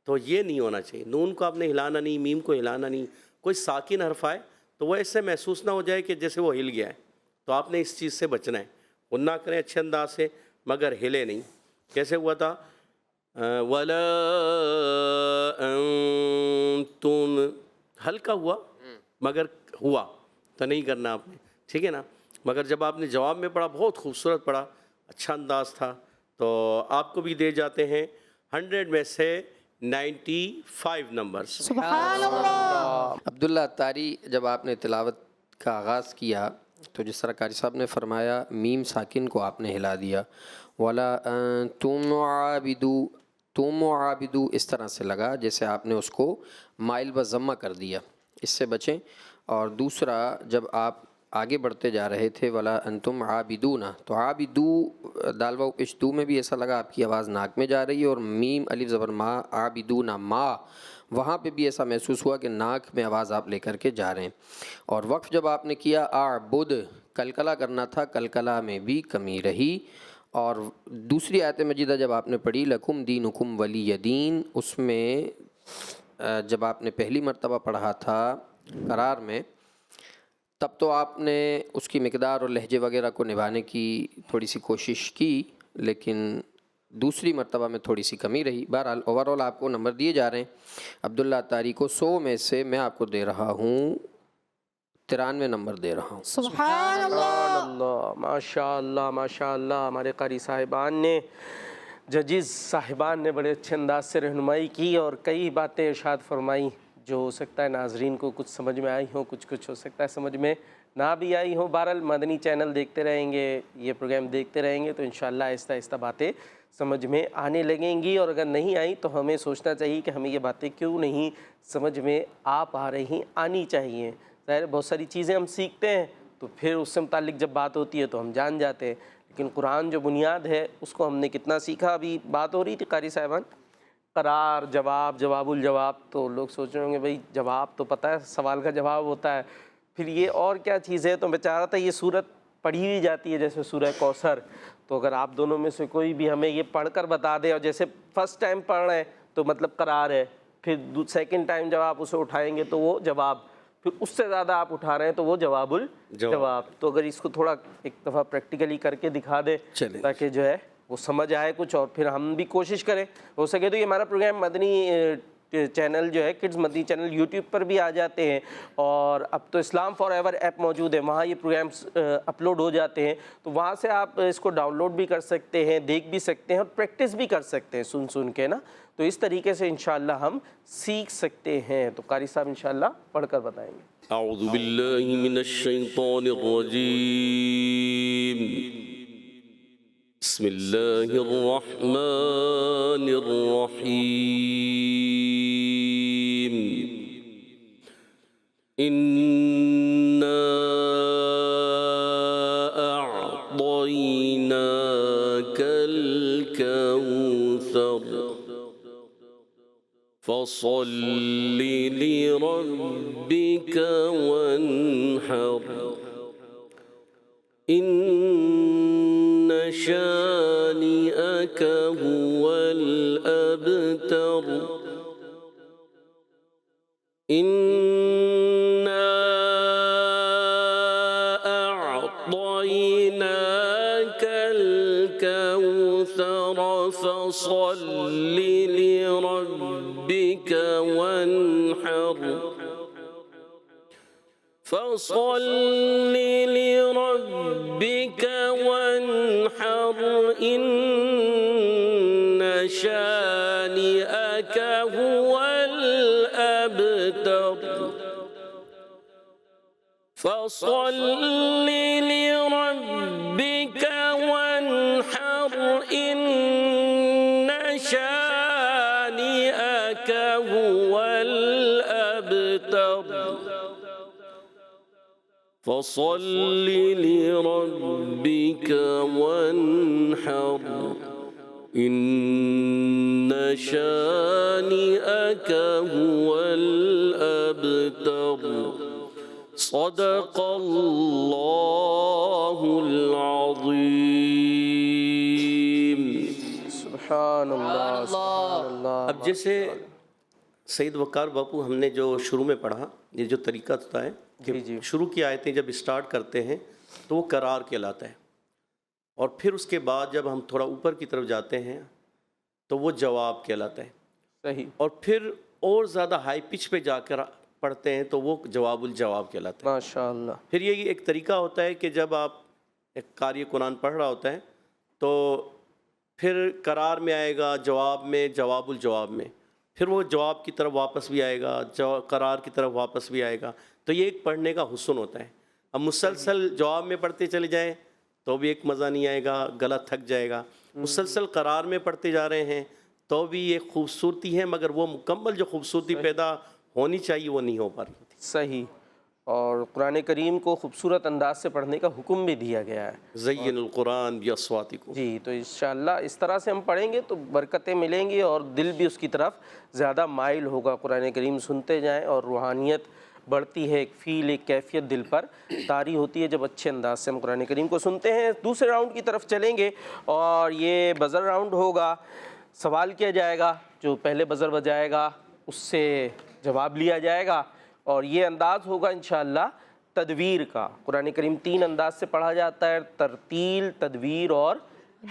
F: تو یہ نہیں ہونا چاہیے۔ نون کو آپ نے ہلانا نہیں، میم کو ہلانا نہیں، کوئی ساکن حرف آئے تو وہ ایسے محسوس نہ ہو جائے کہ جیسے وہ ہل گیا ہے، تو آپ نے اس چیز سے بچنا ہے۔ غنہ کریں اچھے انداز سے مگر ہلے نہیں۔ کیسے ہوا تھا؟ وَلَا أَنْتُمْ، ہلکا ہوا مگر ہوا تو نہیں کرنا آپ نے، ٹھیک ہے نا؟ مگر جب آپ نے جواب میں پڑھا بہت خوبصورت پڑھا، اچھا انداز تھا، تو آپ کو بھی دے جاتے ہیں 100 میں سے 95 نمبر۔
D: سبحان اللہ۔
E: عبداللہ اتاری، جب آپ نے تلاوت کا آغاز کیا تو جس طرح قاری صاحب نے فرمایا میم ساکن کو آپ نے ہلا دیا، وَلَا أَنْتُمْ عَابِدُو، تم عابدو اس طرح سے لگا جیسے آپ نے اس کو مائل و ضمہ کر دیا، اس سے بچیں۔ اور دوسرا، جب آپ آگے بڑھتے جا رہے تھے وَلَا أَنْتُمْ عَابِدُونَ، تو عابدو دال واو پیش دو میں بھی ایسا لگا آپ کی آواز ناک میں جا رہی ہے، اور میم الف زبر ما، عابدون ما، وہاں پہ بھی ایسا محسوس ہوا کہ ناک میں آواز آپ لے کر کے جا رہے ہیں۔ اور وقف جب آپ نے کیا اعبد، کلکلہ کرنا تھا، کلکلہ میں بھی کمی رہی۔ اور دوسری آیت مجیدہ جب آپ نے پڑھی لکم دینکم ولی دین، اس میں جب آپ نے پہلی مرتبہ پڑھا تھا قرار میں، تب تو آپ نے اس کی مقدار اور لہجے وغیرہ کو نبھانے کی تھوڑی سی کوشش کی، لیکن دوسری مرتبہ میں تھوڑی سی کمی رہی۔ بہرحال اوورآل آپ کو نمبر دیے جا رہے ہیں۔ عبداللہ اتاری کو 100 میں سے میں آپ کو دے رہا ہوں 93 نمبر دے رہا ہوں۔
D: سبحان اللہ۔
B: اللہ ماشاء اللہ ماشاء اللہ۔ ہمارے قاری صاحبان نے، ججز صاحبان نے بڑے اچھے انداز سے رہنمائی کی اور کئی باتیں ارشاد فرمائی جو ہو سکتا ہے ناظرین کو کچھ سمجھ میں آئی ہوں، کچھ ہو سکتا ہے سمجھ میں نہ بھی آئی ہوں، بہرحال مدنی چینل دیکھتے رہیں گے، یہ پروگرام دیکھتے رہیں گے تو انشاءاللہ آہستہ آہستہ باتیں سمجھ میں آنے لگیں گی، اور اگر نہیں آئی تو ہمیں سوچنا چاہیے کہ ہمیں یہ باتیں کیوں نہیں سمجھ میں آ پا رہی، آنی چاہیے۔ ظاہر بہت ساری چیزیں ہم سیکھتے ہیں تو پھر اس سے متعلق جب بات ہوتی ہے تو ہم جان جاتے ہیں، لیکن قرآن جو بنیاد ہے اس کو ہم نے کتنا سیکھا۔ ابھی بات ہو رہی تھی قاری صاحبان، قرار، جواب، جواب الجواب، تو لوگ سوچ رہے ہوں گے بھئی جواب تو پتہ ہے، سوال کا جواب ہوتا ہے، پھر یہ اور کیا چیز ہے؟ تو میں چاہ رہا تھا یہ صورت پڑھی ہوئی جاتی ہے جیسے سورہ کوثر، تو اگر آپ دونوں میں سے کوئی بھی ہمیں یہ پڑھ کر بتا دے، اور جیسے فرسٹ ٹائم پڑھ رہے ہیں تو مطلب قرار ہے، پھر سیکنڈ ٹائم جب آپ اسے اٹھائیں گے تو وہ جواب، پھر اس سے زیادہ آپ اٹھا رہے ہیں تو وہ جواب الجواب، تو اگر اس کو تھوڑا ایک دفعہ پریکٹیکلی کر کے دکھا دے تاکہ جو ہے وہ سمجھ آئے کچھ، اور پھر ہم بھی کوشش کریں ہو سکے تو یہ ہمارا پروگرام مدنی چینل جو ہے کڈز مدنی چینل یوٹیوب پر بھی آ جاتے ہیں، اور اب تو اسلام فار ایور ایپ موجود ہے، وہاں یہ پروگرامس اپلوڈ ہو جاتے ہیں، تو وہاں سے آپ اس کو ڈاؤن لوڈ بھی کر سکتے ہیں، دیکھ بھی سکتے ہیں اور پریکٹس بھی کر سکتے ہیں سن کے نا، تو اس طریقے سے انشاءاللہ ہم سیکھ سکتے ہیں۔ تو قاری صاحب انشاءاللہ پڑھ کر بتائیں گے۔
F: اعوذ باللہ من الشیطان الرجیم، بسم اللہ الرحمن الرحیم، اِنَّا أَعْطَيْنَاكَ الْكَوْثَرَ فَصَلِّ لِرَبِّكَ وَانْحَرْ إِنَّ شَانِئَكَ هُوَ الْأَبْتَرُ إِنَّا أَعْطَيْنَاكَ الْكَوْثَرَ فَصَلِّ لِرَبِّكَ وَانْحَرْ فَصَلِّ لِرَبِّكَ وَانْحَرْ إِنَّ شَانِئَكَ هُوَ الْأَبْتَرُ فَصَلِّ لِرَبِّكَ وَانْحَرْ إِنَّ شَانِئَكَ هُوَ الْأَبْتَرُ فَصَلِّ لِرَبِّكَ وَانْحَرْ إِنَّ شَانِئَكَ هُوَ الْأَبْتَرُ صدق اللہ العظیم۔
B: سبحان اللہ، سبحان اللہ۔
F: اب جیسے سید وقار باپو ہم نے جو شروع میں پڑھا، یہ جو طریقہ ہوتا ہے کہ شروع کی آیتیں جب اسٹارٹ کرتے ہیں تو وہ قرار کہلاتا ہے، اور پھر اس کے بعد جب ہم تھوڑا اوپر کی طرف جاتے ہیں تو وہ جواب کہلاتا ہے،
B: صحیح،
F: اور پھر اور زیادہ ہائی پچ پہ جا کر پڑھتے ہیں تو وہ جواب الجواب کہلاتا ہے۔
B: ماشاءاللہ۔
F: پھر یہ ایک طریقہ ہوتا ہے کہ جب آپ ایک قاری قرآن پڑھ رہا ہوتا ہے تو پھر قرار میں آئے گا، جواب میں، جواب الجواب میں، پھر وہ جواب کی طرف واپس بھی آئے گا، قرار کی طرف واپس بھی آئے گا، تو یہ ایک پڑھنے کا حسن ہوتا ہے۔ اب مسلسل جواب میں پڑھتے چلے جائیں تو بھی ایک مزہ نہیں آئے گا، گلا تھک جائے گا، مسلسل قرار میں پڑھتے جا رہے ہیں تو بھی ایک خوبصورتی ہے، مگر وہ مکمل جو خوبصورتی پیدا ہونی چاہیے وہ نہیں ہو پا رہی۔
B: صحیح، اور قرآن کریم کو خوبصورت انداز سے پڑھنے کا حکم بھی دیا گیا ہے۔
F: زین القرآن باصواتکم،
B: جی، تو انشاءاللہ اس طرح سے ہم پڑھیں گے تو برکتیں ملیں گی اور دل بھی اس کی طرف زیادہ مائل ہوگا، قرآن کریم سنتے جائیں اور روحانیت بڑھتی ہے، ایک فیل، ایک کیفیت دل پر طاری ہوتی ہے جب اچھے انداز سے ہم قرآن کریم کو سنتے ہیں۔ دوسرے راؤنڈ کی طرف چلیں گے اور یہ بزر راؤنڈ ہوگا، سوال کیا جائے گا، جو پہلے بزر بجائے گا اس سے جواب لیا جائے گا، اور یہ انداز ہوگا انشاءاللہ تدویر کا۔ قرآن کریم 3 انداز سے پڑھا جاتا ہے، ترتیل، تدویر اور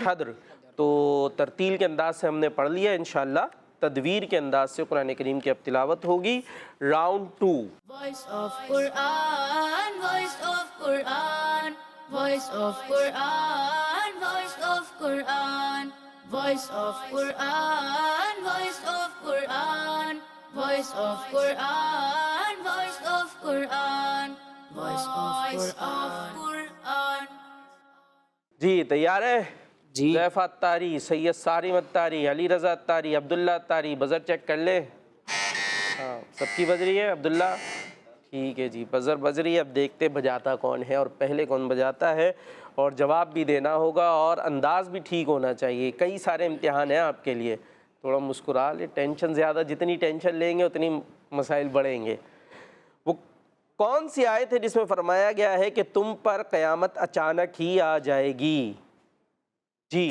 B: حدر، تو ترتیل کے انداز سے ہم نے پڑھ لیا، انشاءاللہ تدویر کے انداز سے قرآن کریم کی اب تلاوت ہوگی۔ Round 2،
A: Voice of Quran, voice of Quran, voice of Quran, voice of Quran, voice of Quran, voice of Quran, voice of Quran, voice of Quran, voice Voice of Quran.
B: جی تیار ہے؟
E: جی
B: حذیفہ اتاری، سید سارم اتاری، علی رضا اتاری، عبداللہ اتاری، بزر چیک کر لیں۔ ہاں سب کی بج رہی ہے عبداللہ؟ ٹھیک ہے جی، بزر بج رہی ہے۔ اب دیکھتے بجاتا کون ہے اور پہلے کون بجاتا ہے، اور جواب بھی دینا ہوگا اور انداز بھی ٹھیک ہونا چاہیے۔ کئی سارے امتحان ہیں آپ کے لیے، تھوڑا مسکرا لیں، ٹینشن زیادہ، جتنی ٹینشن لیں گے اتنی مسائل بڑھیں گے۔ وہ کون سی آیت ہے جس میں فرمایا گیا ہے کہ تم پر قیامت اچانک ہی آ جائے گی؟ جی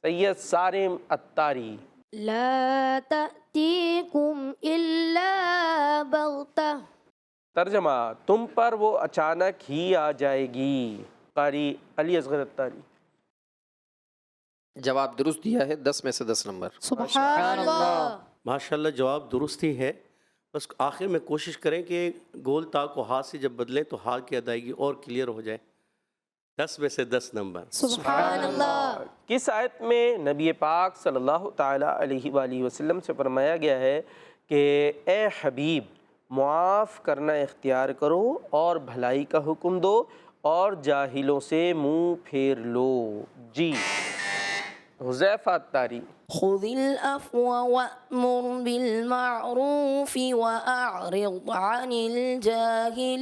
B: سید سارم اتاری۔
G: لا تأتيكم إلا بغتة
B: ترجمہ، تم پر وہ اچانک ہی آ جائے گی۔ قاری علی اصغر اتاری۔
E: جواب درست دیا ہے، 10 میں سے 10 نمبر۔
D: سبحان اللہ.
F: ماشاءاللہ جواب درست ہی ہے، بس آخر میں کوشش کریں کہ گول تا کو ہاتھ سے جب بدلیں تو ہاتھ کی ادائیگی اور کلیئر ہو جائے۔ 10 میں سے 10 نمبر۔
D: سبحان اللہ.
B: کس آیت میں نبی پاک صلی اللہ تعالیٰ علیہ وآلہ وسلم سے فرمایا گیا ہے کہ اے حبیب معاف کرنا اختیار کرو اور بھلائی کا حکم دو اور جاہلوں سے منہ پھیر لو؟ جی حذیفہ اتاری۔
C: خذ العفو وأمر بالمعروف وأعرض عن الجاهلين۔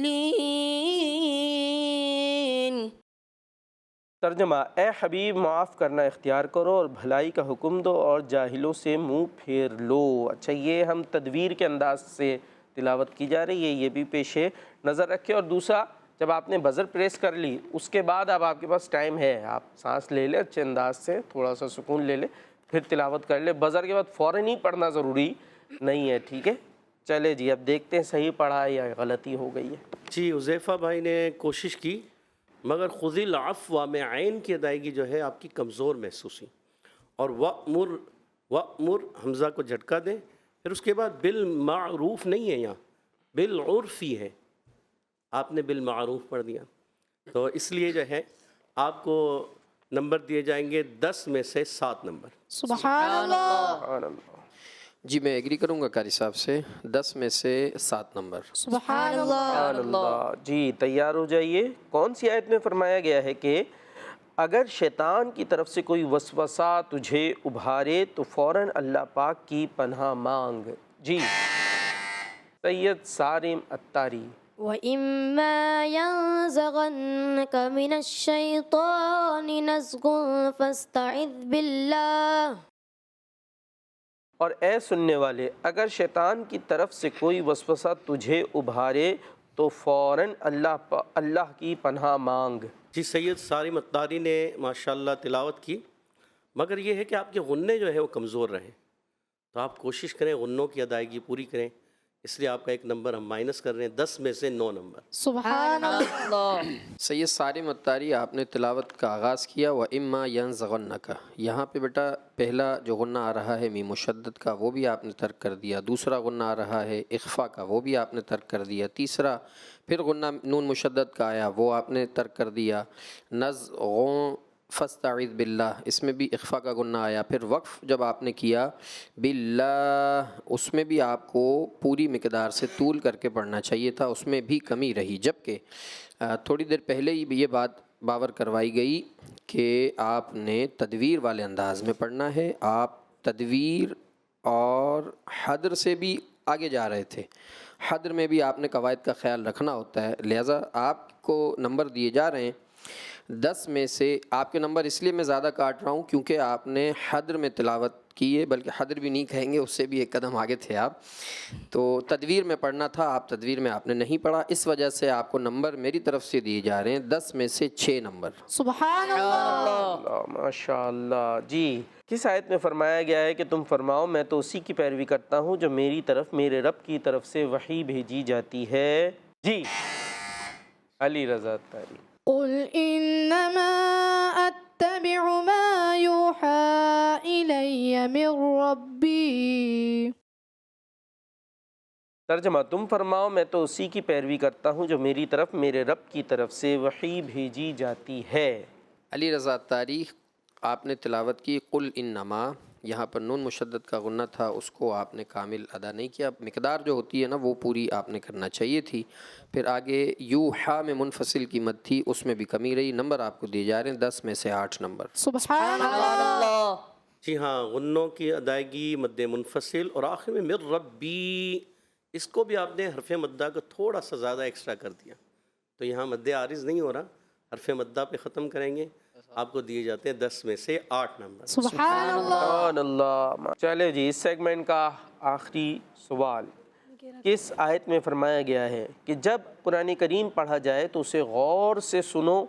B: ترجمہ، اے حبیب معاف کرنا اختیار کرو اور بھلائی کا حکم دو اور جاہلوں سے منہ پھیر لو۔ اچھا یہ ہم تدویر کے انداز سے تلاوت کی جا رہی ہے، یہ بھی پیش نظر رکھے۔ اور دوسرا، جب آپ نے بزر پریس کر لی اس کے بعد اب آپ کے پاس ٹائم ہے، آپ سانس لے لیں اچھے انداز سے، تھوڑا سا سکون لے لیں، پھر تلاوت کر لیں۔ بزر کے بعد فوراً ہی پڑھنا ضروری نہیں ہے، ٹھیک ہے؟ چلے جی اب دیکھتے ہیں صحیح پڑھا ہے یا غلطی ہو گئی ہے۔
F: جی حذیفہ بھائی نے کوشش کی، مگر خذ العفو میں عین کی ادائیگی جو ہے آپ کی کمزور محسوس ہوئی، اور وَأْمُرْ حمزہ کو جھٹکا دیں، پھر اس کے بعد بالمعروف نہیں ہے، یہاں بالعرفی ہے، آپ نے بالمعروف پڑھ دیا، تو اس لیے جو ہے آپ کو نمبر دیے جائیں گے 10 میں سے 7 نمبر۔
D: سبحان اللہ.
B: سبحان اللہ۔
E: جی میں ایگری کروں گا قاری صاحب سے، 10 میں سے 7 نمبر۔
D: سبحان اللہ.
B: سبحان اللہ۔ جی تیار ہو جائیے۔ کون سی آیت میں فرمایا گیا ہے کہ اگر شیطان کی طرف سے کوئی وسوسہ تجھے ابھارے تو فوراً اللہ پاک کی پناہ مانگ؟ جی سید سارم اتاری۔
G: وَإِمَّا يَنزَغَنَّكَ مِنَ الشَّيْطَانِ نَزْغٌ فَاسْتَعِذْ بِاللَّهِ۔
B: اور اے سننے والے، اگر شیطان کی طرف سے کوئی وسوسہ تجھے ابھارے تو فوراً اللہ کی پناہ مانگ۔
F: جی سید سارم اتاری نے ماشاءاللہ تلاوت کی، مگر یہ ہے کہ آپ کے غنے جو ہے وہ کمزور رہیں، تو آپ کوشش کریں غنوں کی ادائیگی پوری کریں، اس لیے آپ کا ایک نمبر ہم مائنس کر رہے ہیں، 10 میں سے 9 نمبر۔
D: سبحان اللہ.
E: سید سارم اتاری آپ نے تلاوت کا آغاز کیا، وَإِمَّا يَنزَغَنَّكَ، یہاں پہ بیٹا پہلا جو غنہ آ رہا ہے میم مشدد کا وہ بھی آپ نے ترک کر دیا، دوسرا غنہ آ رہا ہے اخفا کا وہ بھی آپ نے ترک کر دیا، تیسرا پھر غنہ نون مشدد کا آیا وہ آپ نے ترک کر دیا، نزغوں فاستعذ باللہ اس میں بھی اخفا کا غنہ آیا، پھر وقف جب آپ نے کیا باللہ اس میں بھی آپ کو پوری مقدار سے طول کر کے پڑھنا چاہیے تھا، اس میں بھی کمی رہی، جبکہ تھوڑی دیر پہلے ہی یہ بات باور کروائی گئی کہ آپ نے تدویر والے انداز میں پڑھنا ہے۔ آپ تدویر اور حدر سے بھی آگے جا رہے تھے، حدر میں بھی آپ نے قواعد کا خیال رکھنا ہوتا ہے، لہٰذا آپ کو نمبر دیے جا رہے ہیں 10 میں سے۔ آپ کے نمبر اس لیے میں زیادہ کاٹ رہا ہوں کیونکہ آپ نے حدر میں تلاوت کی ہے، بلکہ حدر بھی نہیں کہیں گے، اس سے بھی ایک قدم آگے تھے آپ، تو تدویر میں پڑھنا تھا، آپ تدویر میں آپ نے نہیں پڑھا، اس وجہ سے آپ کو نمبر میری طرف سے دیے جا رہے ہیں 10 میں سے 6 نمبر۔
D: سبحان اللہ.
B: اللہ ماشاء اللہ۔ جی کس آیت میں فرمایا گیا ہے کہ تم فرماؤ میں تو اسی کی پیروی کرتا ہوں جو میری طرف میرے رب کی طرف سے وحی بھیجی جاتی ہے؟ جی علی رضا اتاری۔
D: قل انما اتبع ما يوحى الي من ربي۔
B: ترجمہ، تم فرماؤ میں تو اسی کی پیروی کرتا ہوں جو میری طرف میرے رب کی طرف سے وحی بھیجی جاتی ہے۔
E: علی رضا تاریخ آپ نے تلاوت کی قل انما، یہاں پر نون مشدد کا غنہ تھا اس کو آپ نے کامل ادا نہیں کیا، مقدار جو ہوتی ہے نا وہ پوری آپ نے کرنا چاہیے تھی۔ پھر آگے یوحا میں منفصل کی مد تھی، اس میں بھی کمی رہی۔ نمبر آپ کو دیے جا رہے ہیں 10 میں سے 8 نمبر۔
D: سبحان اللہ۔
F: جی ہاں، غنوں کی ادائیگی مد منفصل اور آخر میں مر ربی، اس کو بھی آپ نے حرف مدہ کو تھوڑا سا زیادہ ایکسٹرا کر دیا، تو یہاں مد عارض نہیں ہو رہا، حرف مدہ پہ ختم کریں گے، آپ کو دیے جاتے ہیں 10 میں سے 8 نمبر۔
D: سبحان اللہ۔
B: سبحان اللہ۔ چلے جی، اس سیگمنٹ کا آخری سوال، کس آیت میں فرمایا گیا ہے کہ جب قرآن کریم پڑھا جائے تو اسے غور سے سنو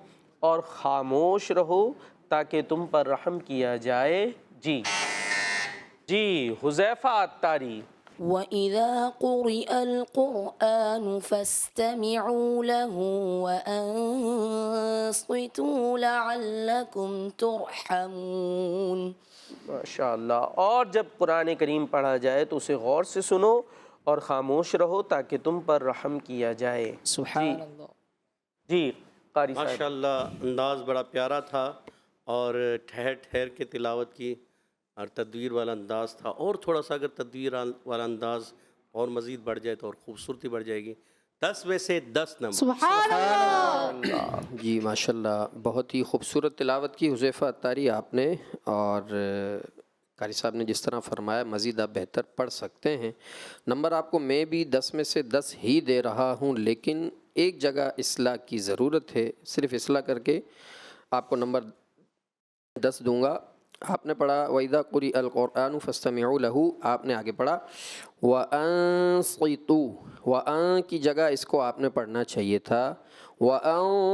B: اور خاموش رہو تاکہ تم پر رحم کیا جائے؟ جی حذیفہ عطاری۔
C: وَإِذَا قُرِئَ الْقُرْآنُ فَاسْتَمِعُوا لَهُ وَأَنصِتُوا لَعَلَّكُمْ تُرْحَمُونَ۔
B: ماشاءاللہ۔ اور جب قرآن کریم پڑھا جائے تو اسے غور سے سنو اور خاموش رہو تاکہ تم پر رحم کیا جائے۔
C: سبحان اللہ۔
B: جی قاری صاحب۔
F: ماشاءاللہ، انداز بڑا پیارا تھا اور ٹھہر ٹھہر کے تلاوت کی اور تدویر والا انداز تھا، اور تھوڑا سا اگر تدویر والا انداز اور مزید بڑھ جائے تو اور خوبصورتی بڑھ جائے گی۔ 10 میں سے 10 نمبر۔
D: سبحان اللہ۔
E: جی ماشاءاللہ، بہت ہی خوبصورت تلاوت کی حذیفہ عطاری آپ نے، اور قاری صاحب نے جس طرح فرمایا مزید آپ بہتر پڑھ سکتے ہیں۔ نمبر آپ کو میں بھی 10 میں سے 10 ہی دے رہا ہوں، لیکن ایک جگہ اصلاح کی ضرورت ہے، صرف اصلاح کر کے آپ کو نمبر 10 دوں گا۔ آپ نے پڑھا وَإِذَا قُرِئَ الْقُرْآنُ فَاسْتَمِعُوا لَهُ، آپ نے آگے پڑھا وَأَنصِتُوا، وَأَن کی جگہ اس کو آپ نے پڑھنا چاہیے تھا وَأَنصِتُوا،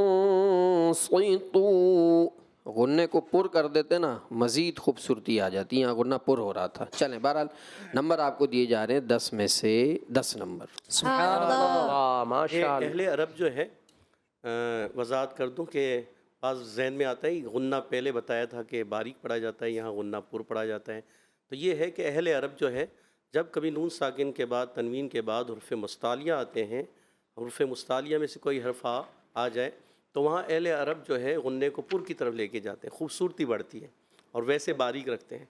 E: غنّے کو پر کر دیتے نا مزید خوبصورتی آ جاتی، یہاں غنّہ پر ہو رہا تھا۔ چلیں بہرحال نمبر آپ کو دیے جا رہے ہیں 10 میں سے 10 نمبر۔
B: سبحان اللہ، ماشاء اللہ۔
F: اہل عرب جو ہے، وضاحت کر دوں کہ بعض ذہن میں آتا ہے غنہ پہلے بتایا تھا کہ باریک پڑھا جاتا ہے، یہاں غنہ پر پڑھا جاتا ہے، تو یہ ہے کہ اہل عرب جو ہے جب کبھی نون ساکن کے بعد تنوین کے بعد حرف مستعلیہ آتے ہیں، حرف مستعلیہ میں سے کوئی حرف آ جائے تو وہاں اہل عرب جو ہے غنے کو پر کی طرف لے کے جاتے ہیں، خوبصورتی بڑھتی ہے، اور ویسے باریک رکھتے ہیں،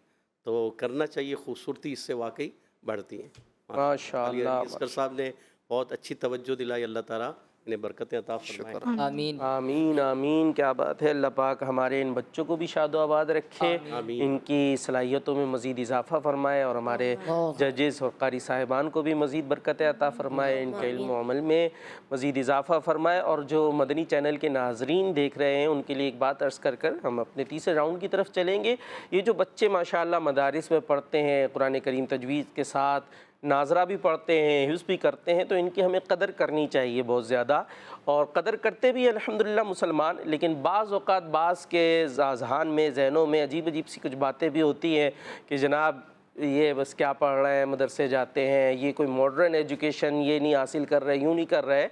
F: تو کرنا چاہیے، خوبصورتی اس سے واقعی بڑھتی ہے۔
B: ماشاءاللہ۔
F: اسکر صاحب نے بہت اچھی توجہ دلائی، اللہ تعالیٰ انہیں برکتیں عطا فرمائے۔
C: آمین
B: آمین آمین، کیا بات ہے۔ اللہ پاک ہمارے ان بچوں کو بھی شاد و آباد رکھے، ان کی صلاحیتوں میں مزید اضافہ فرمائے، اور ہمارے ججز اور قاری صاحبان کو بھی مزید برکتیں عطا فرمائے، ان کے علم و عمل میں مزید اضافہ فرمائے۔ اور جو مدنی چینل کے ناظرین دیکھ رہے ہیں ان کے لیے ایک بات عرض کر ہم اپنے تیسرے راؤنڈ کی طرف چلیں گے۔ یہ جو بچے ماشاءاللہ مدارس میں پڑھتے ہیں، قرآن کریم تجوید کے ساتھ ناظرہ بھی پڑھتے ہیں، حفظ بھی کرتے ہیں، تو ان کی ہمیں قدر کرنی چاہیے بہت زیادہ، اور قدر کرتے بھی الحمدللہ مسلمان، لیکن بعض اوقات بعض کے ذہن میں ذہنوں میں عجیب عجیب سی کچھ باتیں بھی ہوتی ہیں کہ جناب یہ بس کیا پڑھ رہے ہیں، مدرسے جاتے ہیں، یہ کوئی ماڈرن ایجوکیشن یہ نہیں حاصل کر رہے، یوں نہیں کر رہے۔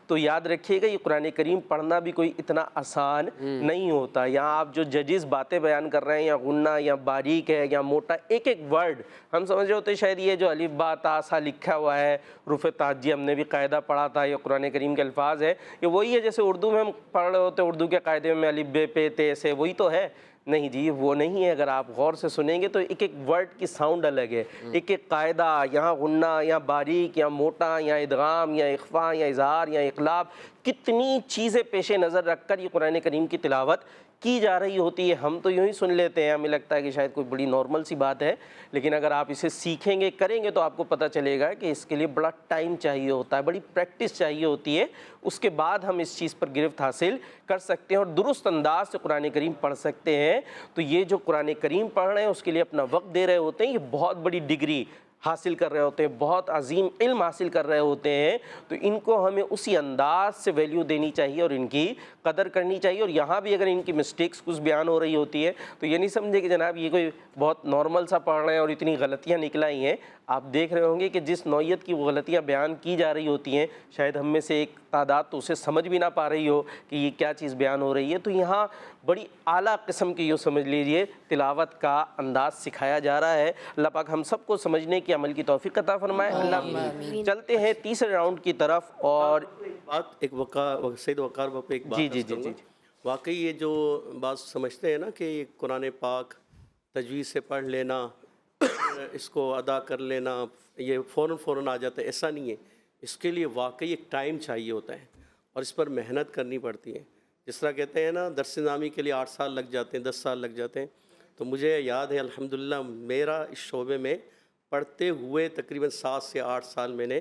B: تو یاد رکھیے گا یہ قرآن کریم پڑھنا بھی کوئی اتنا آسان نہیں ہوتا۔ یہاں آپ جو ججز باتیں بیان کر رہے ہیں، یا غنہ یا باریک ہے یا موٹا، ایک ایک ورڈ ہم سمجھ رہے ہوتے شاید یہ جو الف با تا سا لکھا ہوا ہے، حروف تہجی ہم نے بھی قاعدہ پڑھا تھا، یہ قرآن کریم کے الفاظ ہے، یہ وہی ہے جیسے اردو میں ہم پڑھ رہے ہوتے، اردو کے قاعدے میں الف بے پے تے سے، وہی تو ہے۔ نہیں جی، وہ نہیں ہے۔ اگر آپ غور سے سنیں گے تو ایک ایک ورڈ کی ساؤنڈ الگ ہے، ایک ایک قاعدہ، یہاں غنہ یا باریک یا موٹا یا ادغام یا اخفا یا اظہار یا اقلاب، کتنی چیزیں پیش نظر رکھ کر یہ قرآن کریم کی تلاوت کی جا رہی ہوتی ہے۔ ہم تو یوں ہی سن لیتے ہیں، ہمیں لگتا ہے کہ شاید کوئی بڑی نارمل سی بات ہے، لیکن اگر آپ اسے سیکھیں گے، کریں گے، تو آپ کو پتہ چلے گا کہ اس کے لیے بڑا ٹائم چاہیے ہوتا ہے، بڑی پریکٹس چاہیے ہوتی ہے، اس کے بعد ہم اس چیز پر گرفت حاصل کر سکتے ہیں اور درست انداز سے قرآن کریم پڑھ سکتے ہیں۔ تو یہ جو قرآن کریم پڑھ رہے ہیں اس کے لیے اپنا وقت دے رہے ہوتے ہیں، یہ بہت بڑی ڈگری حاصل کر رہے ہوتے ہیں، بہت عظیم علم حاصل کر رہے ہوتے ہیں، تو ان کو ہمیں اسی انداز سے ویلیو دینی چاہیے اور ان کی قدر کرنی چاہیے۔ اور یہاں بھی اگر ان کی مسٹیکس کچھ بیان ہو رہی ہوتی ہے تو یہ نہیں سمجھے کہ جناب یہ کوئی بہت نارمل سا پڑھ رہے ہیں اور اتنی غلطیاں نکل آئی ہیں۔ آپ دیکھ رہے ہوں گے کہ جس نوعیت کی وہ غلطیاں بیان کی جا رہی ہوتی ہیں، شاید ہم میں سے ایک تعداد تو اسے سمجھ بھی نہ پا رہی ہو کہ یہ کیا چیز بیان ہو رہی ہے۔ تو یہاں بڑی اعلیٰ قسم کی، یوں سمجھ لیجئے، تلاوت کا انداز سکھایا جا رہا ہے۔ اللہ پاک ہم سب کو سمجھنے کی، عمل کی توفیق عطا فرمائے۔ اللہ چلتے ہیں تیسرے راؤنڈ کی طرف۔ اور
F: ایک سید وقار باپا ایک بات
B: جی
F: واقعی یہ جو بات سمجھتے ہیں نا کہ یہ قرآن پاک تجوید سے پڑھ لینا اس کو ادا کر لینا یہ فوراً آ جاتا ہے، ایسا نہیں ہے. اس کے لیے واقعی ایک ٹائم چاہیے ہوتا ہے اور اس پر محنت کرنی پڑتی ہے. جس طرح کہتے ہیں نا درس نظامی کے لیے 8 سال لگ جاتے ہیں، 10 سال لگ جاتے ہیں. تو مجھے یاد ہے الحمدللہ میرا اس شعبے میں پڑھتے ہوئے تقریباً 7 سے 8 سال میں نے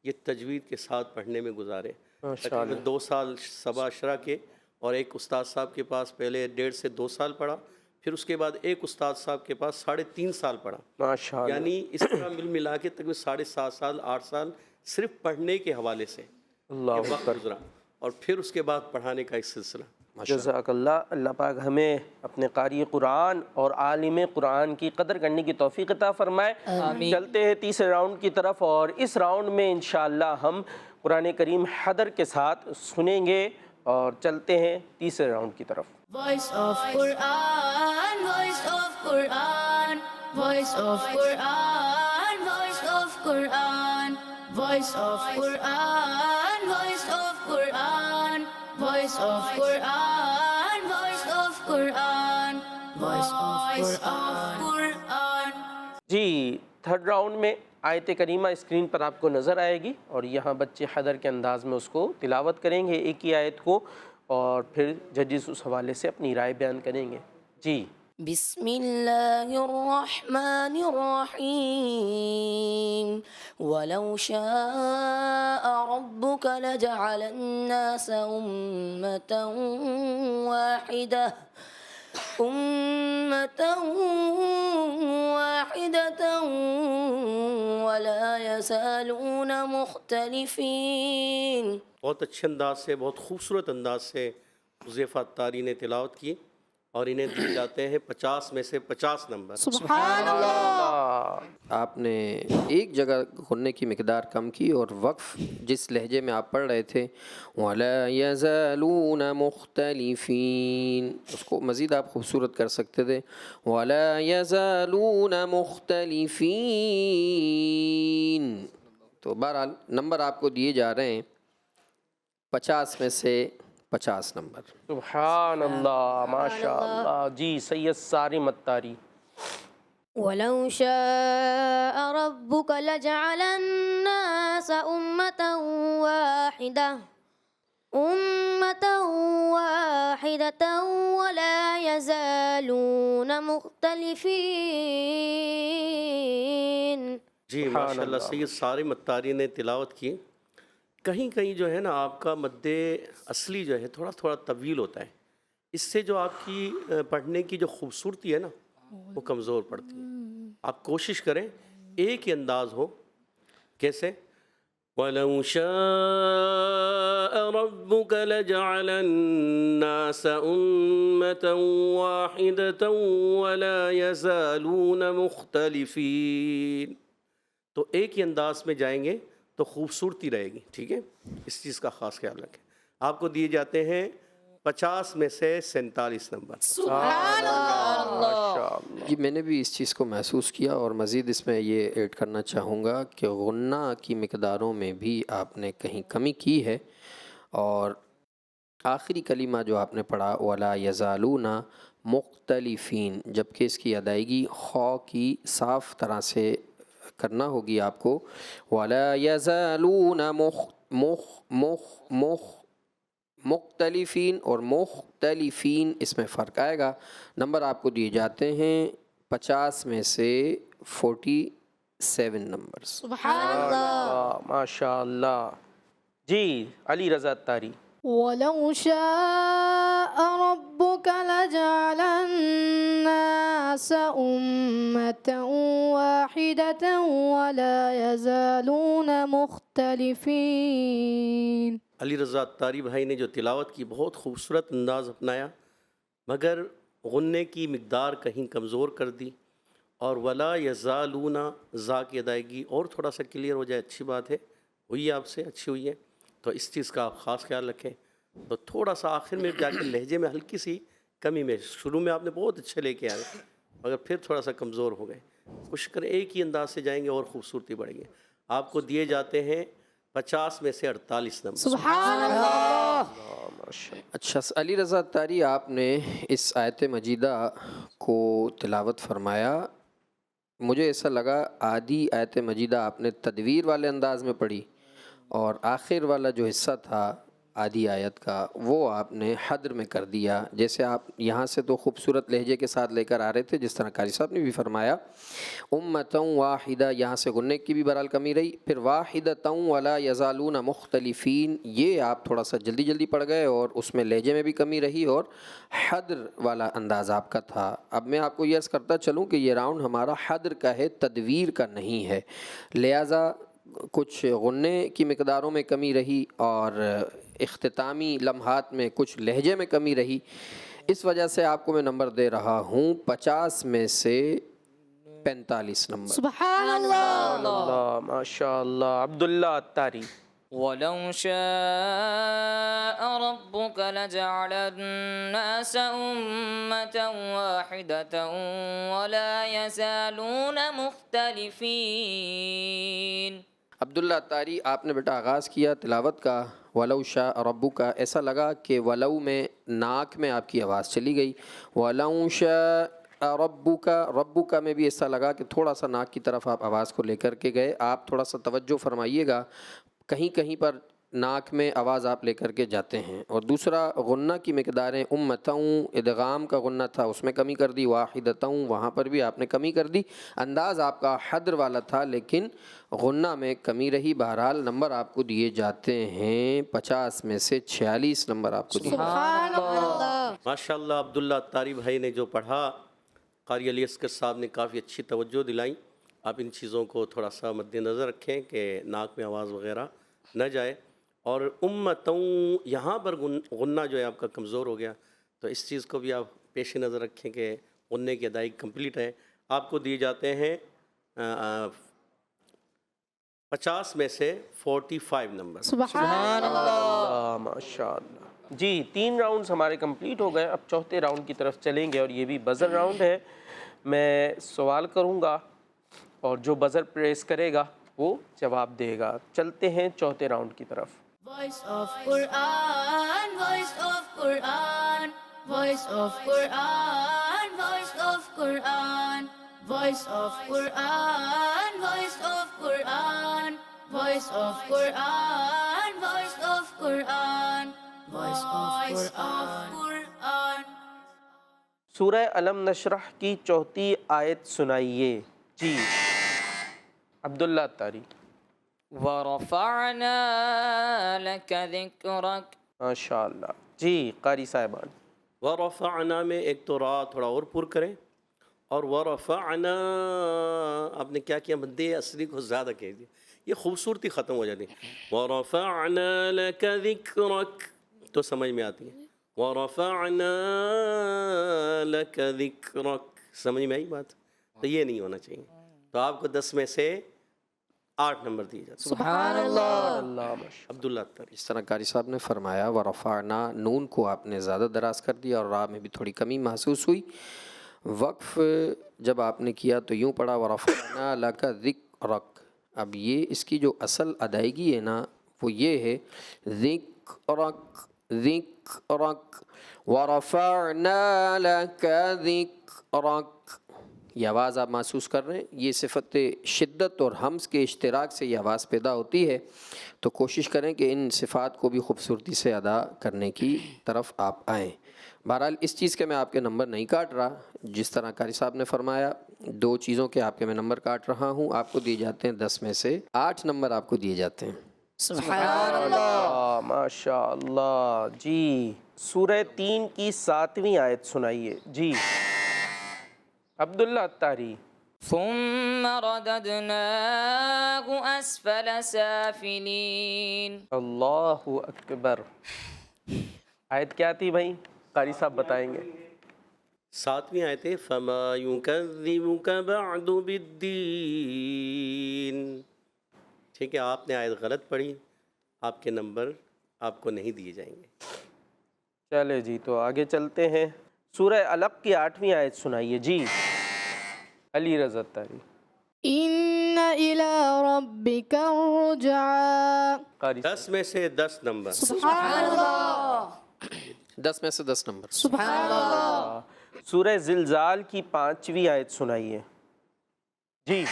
F: یہ تجوید کے ساتھ پڑھنے میں گزارے. تقریباً 2 سال سبا اشرا کے اور ایک استاد صاحب کے پاس پہلے 1.5 سے 2 سال پڑھا، پھر اس کے بعد ایک استاد صاحب کے پاس 3.5 سال پڑھا.
B: ماشاء اللہ.
F: یعنی اس طرح ملا کے تقریباً 7.5 سال 8 سال صرف پڑھنے کے حوالے سے
B: اللہ
F: وقت گزرا، اور پھر اس کے بعد پڑھانے کا ایک سلسلہ.
B: جزاک اللہ. اللہ پاک ہمیں اپنے قاری قرآن اور عالم قرآن کی قدر کرنے کی توفیق عطا فرمائے. چلتے ہیں تیسرے راؤنڈ کی طرف، اور اس راؤنڈ میں انشاءاللہ ہم قرآن کریم حدر کے ساتھ سنیں گے، اور چلتے ہیں تیسرے راؤنڈ کی طرف.
A: Voice of Quran, voice of Quran, voice of Quran, voice of Quran, voice of Quran, voice of Quran, voice of Quran, voice of Quran, voice of Quran.
B: جی تھرڈ راؤنڈ میں آیت کریمہ اسکرین پر آپ کو نظر آئے گی، اور یہاں بچے حدر کے انداز میں اس کو تلاوت کریں گے ایک ہی آیت کو، اور پھر ججز اس حوالے سے اپنی رائے بیان کریں گے. جی
C: بسم اللہ الرحمن الرحیم ولو شاء ربک لجعل الناس أمة واحدة ولا يزالون مختلفين.
F: بہت اچھے انداز سے، بہت خوبصورت انداز سے حذیفہ طاری نے تلاوت کی، اور انہیں دیے جاتے ہیں 50 میں سے 50 نمبر.
D: سبحان اللہ.
E: آپ نے ایک جگہ غنّے کی مقدار کم کی، اور وقف جس لہجے میں آپ پڑھ رہے تھے وَلَا يَزَالُونَ مُخْتَلِفِينَ، اس کو مزید آپ خوبصورت کر سکتے تھے وَلَا يَزَالُونَ مُخْتَلِفِينَ. تو بہرحال نمبر آپ کو دیے جا رہے ہیں 50 میں سے 50 نمبر.
B: سبحان اللہ، ماشاء اللہ. جی سید سارم الطاری.
G: ولو شاء ربك لجعل الناس أمة واحدة ولا يزالون مختلفين.
F: جی ماشاء اللہ سید سارم الطاری نے تلاوت کی. کہیں کہیں جو ہے نا آپ کا مد اصلی جو ہے تھوڑا تھوڑا طویل ہوتا ہے، اس سے جو آپ کی پڑھنے کی جو خوبصورتی ہے نا وہ کمزور پڑتی ہے. آپ کوشش کریں ایک ہی انداز ہو. کیسے؟ وَلَوْ شَاءَ رَبُّكَ لَجَعَلَ النَّاسَ أُمَّةً وَاحِدَةً وَلَا يَزَالُونَ مُخْتَلِفِينَ. تو ایک ہی انداز میں جائیں گے تو خوبصورتی رہے گی. ٹھیک ہے، اس چیز کا خاص خیال رکھیں. آپ کو دیے جاتے ہیں 50 میں سے 47 نمبر.
D: سبحان اللہ.
E: جی میں نے بھی اس چیز کو محسوس کیا، اور مزید اس میں یہ ایڈ کرنا چاہوں گا کہ غنہ کی مقداروں میں بھی آپ نے کہیں کمی کی ہے، اور آخری کلمہ جو آپ نے پڑھا وَلَا يَزَالُونَ مُخْتَلِفِينَ، جبکہ اس کی ادائیگی خاء کی صاف طرح سے کرنا ہوگی آپ کو. وَلَا يَزَالُونَ مختلفین اور مختلفین، اس میں فرق آئے گا. نمبر آپ کو دیے جاتے ہیں 50 میں سے 47 نمبر.
D: سبحان اللہ.
B: ماشاء اللہ. جی علی رضا الطاری.
D: وَلَوْ شَاءَ رَبُّكَ لَجَعَلَ النَّاسَ أُمَّةً وَاحِدَةً وَلَا يَزَالُونَ مُخْتَلِفِينَ.
F: علی رضا طاری بھائی نے جو تلاوت کی بہت خوبصورت انداز اپنایا، مگر غنّے کی مقدار کہیں کمزور کر دی، اور ولا یزالون زا کی ادائیگی اور تھوڑا سا کلیئر ہو جائے. اچھی بات ہے، ہوئی ہے آپ سے، اچھی ہوئی ہے. تو اس چیز کا آپ خاص خیال رکھیں. تو تھوڑا سا آخر میں جا کے لہجے میں ہلکی سی کمی میں، شروع میں آپ نے بہت اچھے لے کے آئے مگر پھر تھوڑا سا کمزور ہو گئے. کوشش کریں ایک ہی انداز سے جائیں گے اور خوبصورتی بڑھے گی. آپ کو دیے جاتے ہیں 50 میں سے 48 نمبر.
D: سبحان اللہ.
E: اچھا علی رضا طاری، آپ نے اس آیت مجیدہ کو تلاوت فرمایا مجھے ایسا لگا آدھی آیت مجیدہ آپ نے تدویر والے انداز میں پڑھی اور آخر والا جو حصہ تھا آدھی آیت کا وہ آپ نے حدر میں کر دیا. جیسے آپ یہاں سے تو خوبصورت لہجے کے ساتھ لے کر آ رہے تھے، جس طرح قاری صاحب نے بھی فرمایا امتوں واحدہ، یہاں سے غنّے کی بھی بہرحال کمی رہی. پھر واحدتوں ولا یزالون مختلفین، یہ آپ تھوڑا سا جلدی جلدی پڑھ گئے اور اس میں لہجے میں بھی کمی رہی اور حدر والا انداز آپ کا تھا. اب میں آپ کو یہ عرض کرتا چلوں کہ یہ راؤنڈ ہمارا حدر کا ہے، تدویر کا نہیں ہے، لہٰذا کچھ غنّے کی مقداروں میں کمی رہی اور اختتامی لمحات میں کچھ لہجے میں کمی رہی. اس وجہ سے آپ کو میں نمبر دے رہا ہوں 50 میں سے 45 نمبر.
D: سبحان اللہ.
B: اللہ ماشاء اللہ. عبداللہ الطاری.
H: وَلَوْ شَاءَ رَبُّكَ لَجَعَلَ النَّاسَ أُمَّةً وَاحِدَةً وَلَا يَزَالُونَ مُخْتَلِفِينَ.
E: عبداللہ الطاری، آپ نے بیٹا آغاز کیا تلاوت کا وَلَوْ شَاءَ رَبُّكَ، ایسا لگا کہ ولو میں ناک میں آپ کی آواز چلی گئی. وَلَوْ شَاءَ رَبُّكَ میں بھی ایسا لگا کہ تھوڑا سا ناک کی طرف آپ آواز کو لے کر کے گئے. آپ تھوڑا سا توجہ فرمائیے گا، کہیں کہیں پر ناک میں آواز آپ لے کر کے جاتے ہیں. اور دوسرا غنہ کی مقداریں امتوں، ادغام کا غنہ تھا اس میں کمی کر دی، واحدتوں وہاں پر بھی آپ نے کمی کر دی. انداز آپ کا حدر والا تھا لیکن غنہ میں کمی رہی. بہرحال نمبر آپ کو دیے جاتے ہیں 50 میں سے 46 نمبر آپ کو دیے.
D: سبحان اللہ.
F: ماشاء اللہ. عبداللہ الطاری بھائی نے جو پڑھا، قاری علی اصغر صاحب نے کافی اچھی توجہ دلائی. آپ ان چیزوں کو تھوڑا سا مد نظر رکھیں کہ ناک میں آواز وغیرہ نہ جائے. اور امتوں یہاں پر غنہ جو ہے آپ کا کمزور ہو گیا، تو اس چیز کو بھی آپ پیش نظر رکھیں کہ غنّے کی ادائیگی کمپلیٹ ہے. آپ کو دیے جاتے ہیں 50 میں سے 45 نمبر.
D: سبحان اللہ.
B: ماشاء اللہ. جی 3 راؤنڈز ہمارے کمپلیٹ ہو گئے. اب چوتھے راؤنڈ کی طرف چلیں گے اور یہ بھی بزر راؤنڈ ہے. میں سوال کروں گا اور جو بزر پریس کرے گا وہ جواب دے گا. چلتے ہیں چوتھے راؤنڈ کی طرف.
A: Voice of Quran, voice of Quran, voice of Quran, voice of Quran, voice of Quran, voice of Quran, voice of Quran, voice of Quran, voice of Quran.
B: سورہ علم نشرح کی چوتھی آیت سنائیے. جی عبداللہ الطاری.
H: وَرَفَعْنَا لَكَ ذِكْرَكَ.
B: ماشاء اللہ. جی قاری صاحبان.
F: ورفعنا میں ایک تو را تھوڑا اور پر کریں، اور ورفعنا آپ نے کیا کیا، مدِ اصلی کو زیادہ کہہ دیا، یہ خوبصورتی ختم ہو جاتی ہے. ورفعنا لك ذکرک تو سمجھ میں آتی ہے. ورفعنا لك ذکرک سمجھ میں آئی بات؟ تو یہ نہیں ہونا چاہیے. تو آپ کو 10 میں سے 8 نمبر دیے جاتے ہیں.
D: سبحان اللہ.
B: اللہ ماشاء
F: عبداللہ الطاری.
E: اس طرح قاری صاحب نے فرمایا ورفعنا، نون کو آپ نے زیادہ دراز کر دیا اور را میں بھی تھوڑی کمی محسوس ہوئی. وقف جب آپ نے کیا تو یوں پڑھا ورفعنا لک ذکرک. اب یہ اس کی جو اصل ادائیگی ہے نا وہ یہ ہے ذکرک ذکرک ورفعنا لک ذکرک. یہ آواز آپ محسوس کر رہے ہیں، یہ صفت شدت اور حمز کے اشتراک سے یہ آواز پیدا ہوتی ہے. تو کوشش کریں کہ ان صفات کو بھی خوبصورتی سے ادا کرنے کی طرف آپ آئیں. بہرحال اس چیز کے میں آپ کے نمبر نہیں کاٹ رہا، جس طرح قاری صاحب نے فرمایا 2 چیزوں کے آپ کے میں نمبر کاٹ رہا ہوں. آپ کو دیے جاتے ہیں 10 میں سے 8 نمبر آپ کو دیے جاتے ہیں.
C: سبحان اللہ.
B: ماشاء اللہ. جی سورہ 3 کی 7ویں آیت سنائیے. جی عبداللہ الطاری.
H: ثُمَّ رَدَدْنَاهُ أَسْفَلَ سَافِلِينَ.
B: اللہ اکبر. آیت کیا تھی بھائی؟ قاری صاحب بتائیں گے.
F: 7ویں آیت ہے فَمَا يُكَذِّبُكَ بَعْدُ بِالدِّينِ. ٹھیک ہے، آپ نے آیت غلط پڑھی، آپ کے نمبر آپ کو نہیں دیے جائیں گے.
B: چلے جی تو آگے چلتے ہیں. سورہ علق کی 8ویں آیت سنائیے. جی علی رضا الطاری.
D: إن إلى ربك الرجعى.
B: قاری
F: 10 میں سے 10 نمبر.
D: سبحان اللہ.
E: 10 میں سے 10 نمبر.
D: سبحان اللہ.
B: سورہ زلزال کی 5ویں آیت سنائیے. جی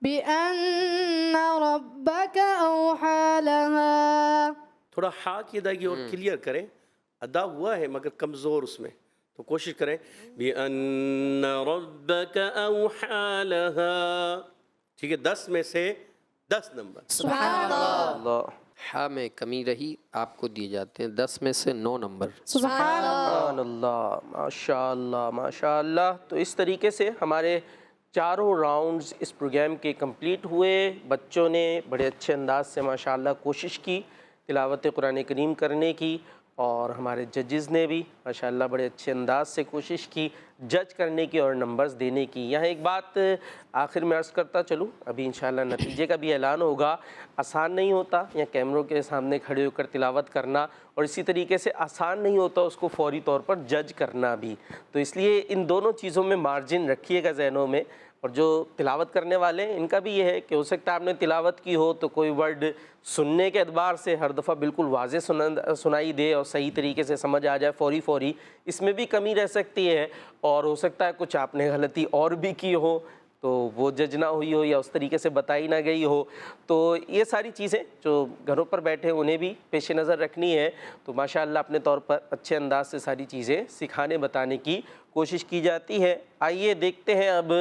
D: بأن ربك أوحى لها.
F: تھوڑا ہا کی ادائیگی اور کلیئر کریں، ادا ہوا ہے مگر کمزور اس میں، تو کوشش کریں بِأَنَّ رَبَّكَ أَوْحَى لَهَا. ٹھیک ہے، 10 میں سے 10 نمبر.
D: سبحان اللہ.
B: اللہ
E: ہاں میں کمی رہی، آپ کو دیے جاتے ہیں 10 میں سے 9 نمبر.
D: سبحان اللہ.
B: سبحان اللہ، ماشاء اللہ ماشاء اللہ. تو اس طریقے سے ہمارے چاروں راؤنڈز اس پروگرام کے کمپلیٹ ہوئے. بچوں نے بڑے اچھے انداز سے ماشاء اللہ کوشش کی تلاوت قرآن کریم کرنے کی، اور ہمارے ججز نے بھی ماشاء اللہ بڑے اچھے انداز سے کوشش کی جج کرنے کی اور نمبرز دینے کی. یہاں ایک بات آخر میں عرض کرتا چلوں، ابھی انشاءاللہ نتیجے کا بھی اعلان ہوگا. آسان نہیں ہوتا یا کیمروں کے سامنے کھڑے ہو کر تلاوت کرنا، اور اسی طریقے سے آسان نہیں ہوتا اس کو فوری طور پر جج کرنا بھی. تو اس لیے ان دونوں چیزوں میں مارجن رکھیے گا ذہنوں میں. اور جو تلاوت کرنے والے ہیں ان کا بھی یہ ہے کہ ہو سکتا ہے آپ نے تلاوت کی ہو تو کوئی ورڈ سننے کے اعتبار سے ہر دفعہ بالکل واضح سنائی دے اور صحیح طریقے سے سمجھ آ جائے فوری، اس میں بھی کمی رہ سکتی ہے. اور ہو سکتا ہے کچھ آپ نے غلطی اور بھی کی ہو تو وہ جج نہ ہوئی ہو یا اس طریقے سے بتائی نہ گئی ہو. تو یہ ساری چیزیں جو گھروں پر بیٹھے انہیں بھی پیش نظر رکھنی ہے. تو ماشاءاللہ اپنے طور پر اچھے انداز سے ساری چیزیں سکھانے بتانے کی کوشش کی جاتی ہے. آئیے دیکھتے ہیں اب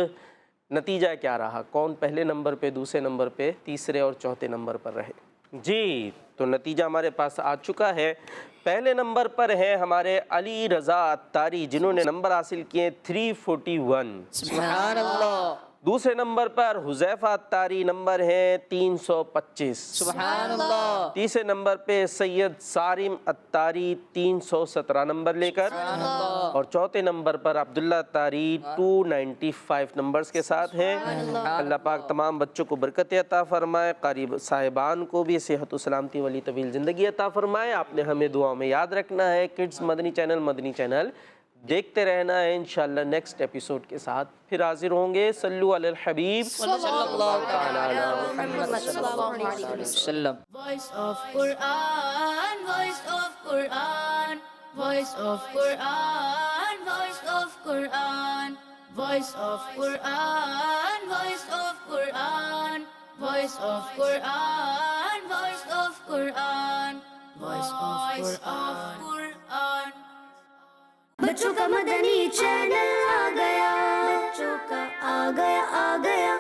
B: نتیجہ کیا رہا، کون پہلے نمبر پہ، دوسرے نمبر پہ، تیسرے اور چوتھے نمبر پر رہے. جی تو نتیجہ ہمارے پاس آ چکا ہے. پہلے نمبر پر ہے ہمارے علی رضا عطاری جنہوں نے نمبر حاصل کیے 341.
D: سبحان اللہ.
B: دوسرے نمبر پر حذیفہ عطاری نمبر ہے 325.
D: سبحان اللہ.
B: تیسرے نمبر پہ سید سارم عطاری 317 نمبر لے کر، اور چوتھے نمبر پر عبداللہ عطاری 295 نمبرز کے ساتھ ہیں. اللہ پاک تمام بچوں کو برکت عطا فرمائے، قاری صاحبان کو بھی صحت و سلامتی والی طویل زندگی عطا فرمائے. آپ نے ہمیں دعاؤں میں یاد رکھنا ہے. کڈز مدنی چینل دیکھتے رہنا ہے. انشاءاللہ نیکسٹ ایپیسوڈ کے ساتھ پھر حاضر ہوں گے. صلو علی الحبیب
H: صلی اللہ تعالی علی محمد صلی اللہ علیہ وسلم.
A: Voice of Quran, voice of Quran, voice of Quran, voice of Quran, voice of Quran, voice of Quran, voice of Quran, voice of Quran, voice of Quran. بچوں کا مدنی چینل آ گیا، بچوں کا آ گیا